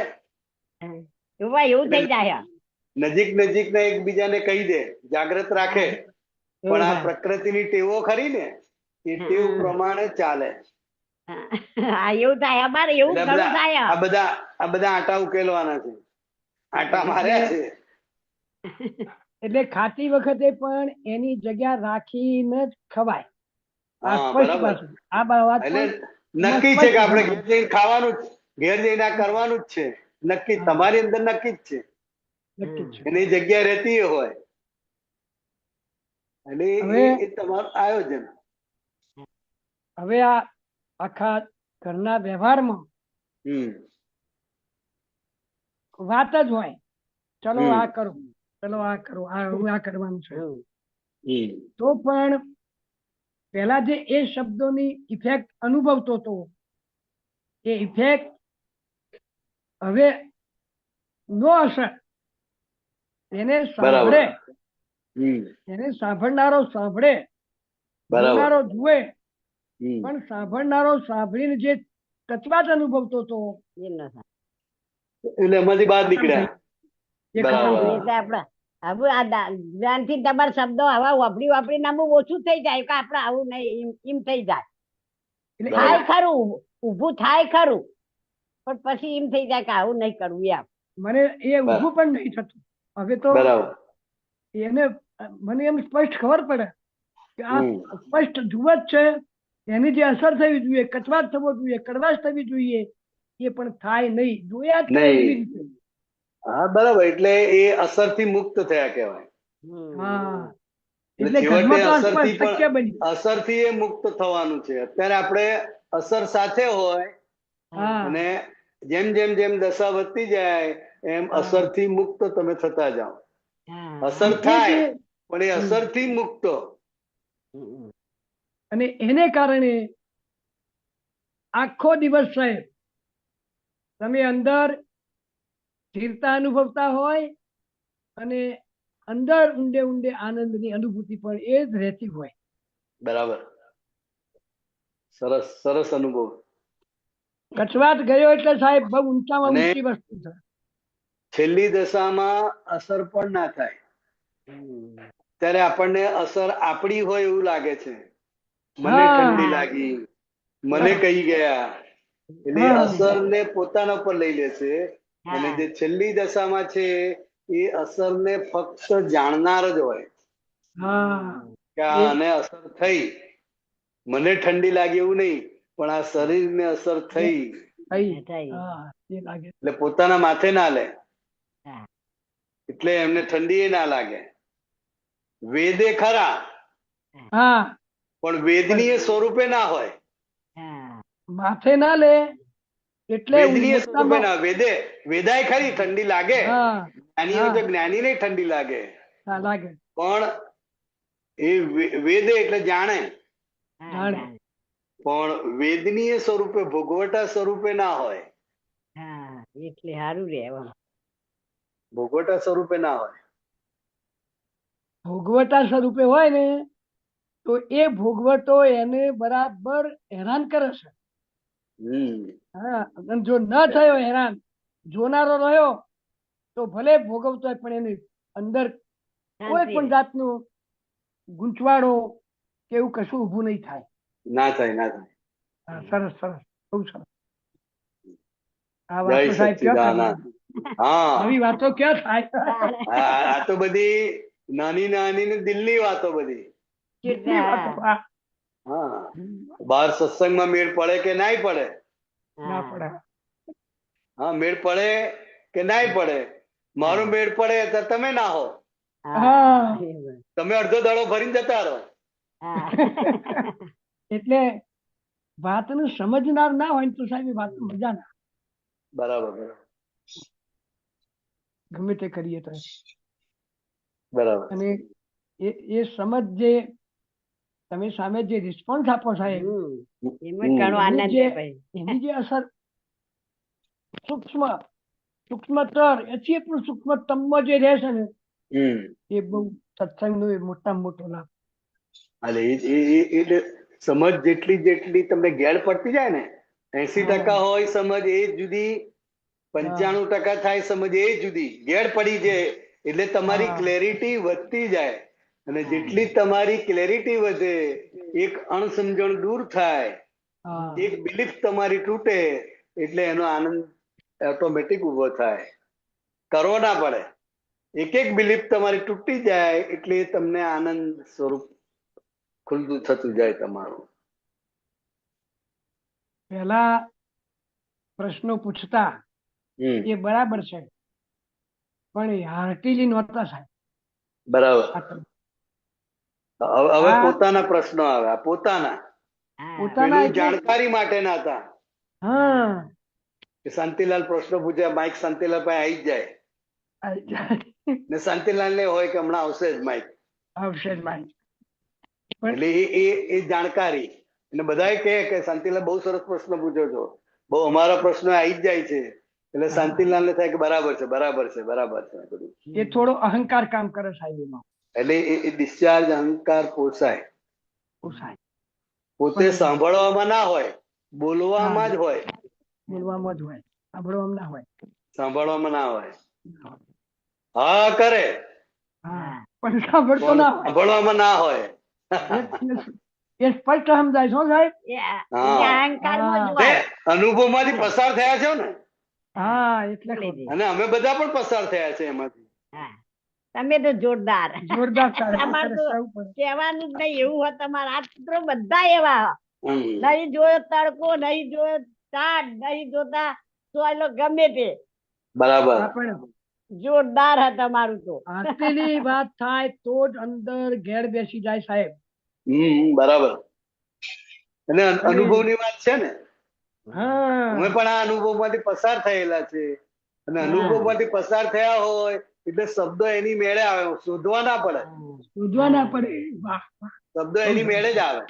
એવું થઈ જાય. નજીક ના એકબીજાને કહી દે, જાગ્રત રાખે. પણ આ પ્રકૃતિની ટેવો ખરી ને એ ટેવ પ્રમાણે ચાલે. એવું થાય અમારે, એવું થાય. આ બધા આટા ઉકેલવાના છે, આટા માર્યા છે. એટલે ખાતી વખતે પણ એની જગ્યા રાખીને જ ખવાય. નક્કી છે કે આપણે ઘેર જઈને ખાવાનું, ઘેર જઈને આ કરવાનું જ છે. નક્કી, તમારી અંદર નક્કી જ છે. એની જગ્યા રહેતી હોય અને એ તમારું આયોજન. હવે આ આખા ઘરના વ્યવહારમાં વાત જ હોય, ચલો આ કરું, ચલો આ કરું, આ કરવાનું છે. તો પણ પેલા જે એ શબ્દોની ઇફેક્ટ અનુભવતો હતો એ ઇફેક્ટ હવે નો અસર. એને સાંભળે, એને સાંભળનારો સાંભળે, જોનારો જુએ, પણ સાંભળનારો સાંભળીને જે કચવાટ અનુભવતો હતો એટલે એમાંથી બહાર નીકળ્યા. જ્ઞાનથી તમારા શબ્દો આવા વાપરી નામું ઓછું થઈ જાય કે આપડે આવું નહીં એમ થઈ જાય. ખરું ઊભું થાય ખરું પણ પછી એમ થઈ જાય કે આવું નહીં કરવું એમ. મને એ ઊભું પણ નહીં થતું. હવે તો એને મને એમ સ્પષ્ટ ખબર પડે કે આ સ્પષ્ટ જુએ જ છે, એની જે અસર થવી જોઈએ, કચવાટ થવો જોઈએ, કડવાશ થવી જોઈએ, એ પણ થાય નહીં, જોયા જ કરે એવી રીતે. હા બરાબર, એટલે એ અસરથી મુક્ત થયા કહેવાય. હા, એટલે એટલે છેવટે ઘરમાં તો અસરથી શક્ય બની. અસરથી એ મુક્ત થવાનું છે. અત્યારે આપણે અસર સાથે હોય હા અને જેમ જેમ જેમ દશા વધતી જાય એમ અસરથી મુક્ત તમે થતા જાઓ. હા. અસર જે થાય તે પણ એ અસરથી મુક્ત. અને એને કારણે આખો દિવસ સાહેબ તમે અંદર સ્થિરતા અનુભવતા હોય અને અંદર ઊંડે ઊંડે આનંદની અનુભૂતિ પણ એ જ રહેતી હોય. બરાબર, સરસ સરસ અનુભવ. કચવાટ ગયો એટલે સાહેબ બહુ ઊંચામાં અને ઊંચી વસ્તુ છે. છેલ્લી દશામાં અસર પણ ના થાય ત્યારે આપણને અસર આપણી હોય એવું લાગે છે. મને ઠંડી લાગી, મને કહી ગયા, એટલે અસરને પોતાના પર લઈ લે છે. અને જે છેલ્લી દશામાં છે એ અસરને ફક્ત જાણનાર જ હોય કે આને અસર થઈ, મને ઠંડી લાગી એવું નહીં, પણ આ શરીરને અસર થઈ એટલે પોતાના માથે ના લે, એટલે એમને ઠંડી ના લાગે. વેદે ખરા પણ વેદનીય સ્વરૂપે ના હોય. માથે ના લે એટલે વેદનીય સ્વરૂપે ના વેદે વેદાય ખરી ઠંડી લાગે, જ્ઞાનીઓ તો જ્ઞાની ને ઠંડી લાગે, પણ એ વેદે એટલે જાણે, પણ વેદનીય સ્વરૂપે ભોગવટા સ્વરૂપે ના હોય. એટલે સારું રે, ભોગવટા સ્વરૂપે ના હોય. ભોગવટા સ્વરૂપે હોય ને તો એ ભોગવટો એને બરાબર હેરાન કરે છે. જો ન થયો હેરાન, જોનારો રહ્યો તો ભલે ભોગવતો હોય પણ એની અંદર કોઈ પણ જાતનું ગૂંચવાડો કે એવું કશું ઊભું નહીં થાય. ના થાય, ના થાય. સરસ સરસ, બહુ સરસ. આ જય વાતો સાહેબ ક્યાં સચ્ચિદાનંદ. થાય? હા, આવી વાતો ક્યાં થાય? આ તો બધી નાની નાની ને દિલની વાતો બધી. કેટલી વાતો. હા, બહાર સત્સંગમાં મેળ પડે કે નાય પડે? ના પડે. હા, મેળ પડે કે નાય પડે? મારો મેળ પડે તો તમે ના હો, તમે અડધો દાડો ભરીને જતા રહો. એટલે વાતનું સમજનાર ના હોય તો સાહેબ વાત મજા ના. બરાબર, બરાબર, ગમે તે કરીએ તો. બરાબર. અને એ સમજ જે તમે સામે જે રિસ્પોન્સ આપો સાહેબ, એની જે અસર સૂક્ષ્મતર એથી પણ સૂક્ષ્મતમમાં જે રહેશે ને એ બહુ સત્સંગનો એ મોટામાં મોટો લાભ. એટલે સમજ જેટલી જેટલી તમને ગેળ પડતી જાય ને, 80% હોય સમજ એ જુદી, 95% થાય સમજ એ જુદી, ગેળ પડી જાય એટલે તમારી ક્લેરિટી વધતી જાય. અને જેટલી તમારી ક્લેરિટી વધે, એક અણસમજણ દૂર થાય, એક બિલીફ તમારી તૂટે, એટલે એનો આનંદ ઓટોમેટિક ઉભો થાય, કરવો ના પડે. એક એક બિલીફ તમારી તૂટી જાય એટલે તમને આનંદ સ્વરૂપ ખુલ્લું થતું જાય તમારું. પહેલા પ્રશ્નો પૂછતા એ બરાબર છે, પણ એ હાર્ટીલી નહોતા સાહેબ. બરાબર. હવે પોતાના પ્રશ્નો આવે, પોતાના જાણકારી માટે ના હતા. શાંતિલાલ પ્રશ્નો પૂછ્યા, માઇક શાંતિલાલ પાસે આવી જ જાય ને શાંતિલાલ ને હોય કે હમણાં આવશે જ માઇક, આવશે જ માઇક. એટલે એ જાણકારી. અને બધા કહે કે શાંતિલાલ બહુ સરસ પ્રશ્ન પૂછ્યો છો, બહુ અમારા પ્રશ્નો આવી જ જાય છે, એટલે શાંતિલાલ ને થાય કે બરાબર છે, બરાબર છે, બરાબર છે. એ થોડો અહંકાર કામ કરે સાહેબ એમાં. એટલે એ ડિસ્ચાર્જ અહંકાર પોસાય. પોતે સાંભળવામાં ના હોય, બોલવામાં જ હોય. બોલવામાં જ હોય, સાંભળવામાં ના હોય. સાંભળવામાં ના હોય. હા કરે પણ સાંભળતો ના હોય, સાંભળવામાં ના હોય. એ સ્પષ્ટ સમજાય શું સાહેબ? એ અહંકારમાં તે જોવાય. અનુભવમાંથી પસાર થયા છો ને, હા એટલે ખોટું. અને અમે બધા પણ પસાર થયા છે એમાંથી. હા. તમે તો જોરદાર જોરદાર સાહેબ. તમારે તો કહેવું પડે. કહેવાનું જ નહીં એવું હોય તમારા આ સૂત્રો બધા એવા હમ. નહીં જોયો તડકો નહીં જોયો ચાંદ નહીં જોતા સોયલો ગમે તે બરાબર. આપણે જોરદાર હે તમારું તો આરતીની વાત થાય તો જ અંદર ઘેર બેસી જાય સાહેબ. બરાબર. અને અનુભવની વાત છે ને, હા અમે પણ આ અનુભવમાંથી પસાર થયેલા છે, અને અનુભવમાંથી પસાર થયા હોય એટલે શબ્દો એની મેળે આવે, શોધવા ના પડે. શોધવા ના પડે. વાહ વાહ. શબ્દો એની મેળે જ આવે.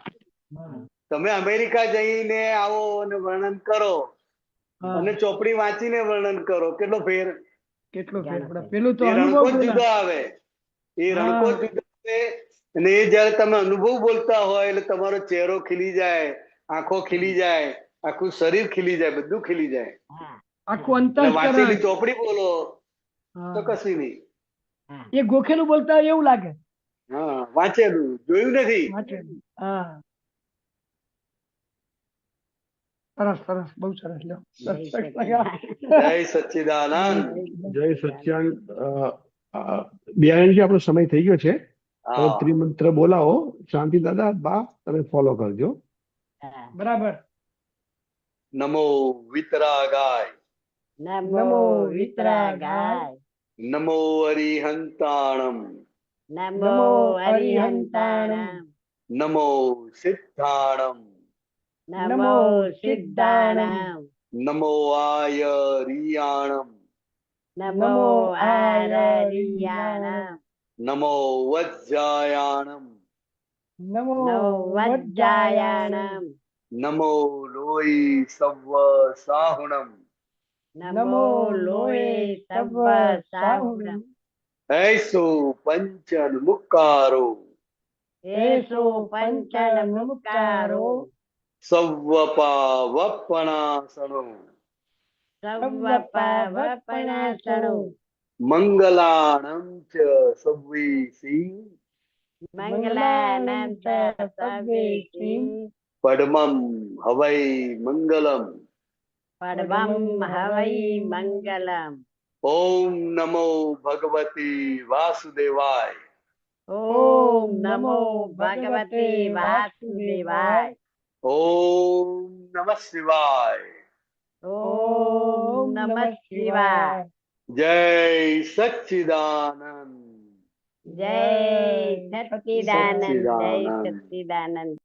તમે અમેરિકા જઈને આવો અને વર્ણન કરો હા. અને ચોપડી વાંચીને વર્ણન કરો, કેટલો ફેર. કેટલો ફેર પડે. પેલું તો એ અનુભવ રણકો જ બોલાય. જુદો આવે, એ રણકો હા. જ જુદો આવે. અને એ જયારે તમે અનુભવ બોલતા હોય એટલે તમારો ચહેરો ખીલી જાય, આંખો ખીલી જાય, આખું શરીર ખીલી જાય, બધું ખીલી જાય. આખું અને અંતઃકરણ. વાંચેલી ચોપડી બોલો હા. તો કશું નહીં. એ ગોખેલું બોલતા હોય એવું લાગે. હા, વાંચેલું જોયું નથી. વાંચેલું. હા સરસ સરસ, બહુ સરસ. લ્યો. જય સચ્ચિદાનંદ. જય સચ્ચાનંદ. બિયારણજી આપણો સમય થઈ ગયો છે. હવે હા. ત્રિમંત્ર બોલાવો. શાંતિ દાદા બા તમે ફોલો કરજો. બરાબર. નમો વિતરાગાય, નમો વિતરાગાય નમો અરિહંતાણમ, નમો અરિહંતાણમ નમો સિદ્ધાણમ, નમો સિદ્ધાણમ નમો આયરિયાણમ, નમો આરરિયાણમ નમો વજ્જાયાણમ, નમો વજ્જાયાણમ નમો લોહી સવ્વ સાહુણમ, નમો લોહે સવ્વ સાહુણમ ऐसो पंचन मुक्कारो, એસો પંચન મુક્કારો सव्वपा वपणासनो, સવ્વપવપણાસણો मंगलाणं च सव्वीसि, મંગલાનંત સવેશી पद्मं हवै मंगलम. પડવમ હવૈ મંગલમ. ओम नमो भगवती वासुदेवाय, ઓમ નમો ભગવતે વાસુદેવાય. ओम नमः शिवाय. ઓમ નમઃ શિવાય. जय सच्चिदानंद. જય સચ્ચિદાનંદ જય સચ્ચિદાનંદ. સચ્ચિદાનંદ.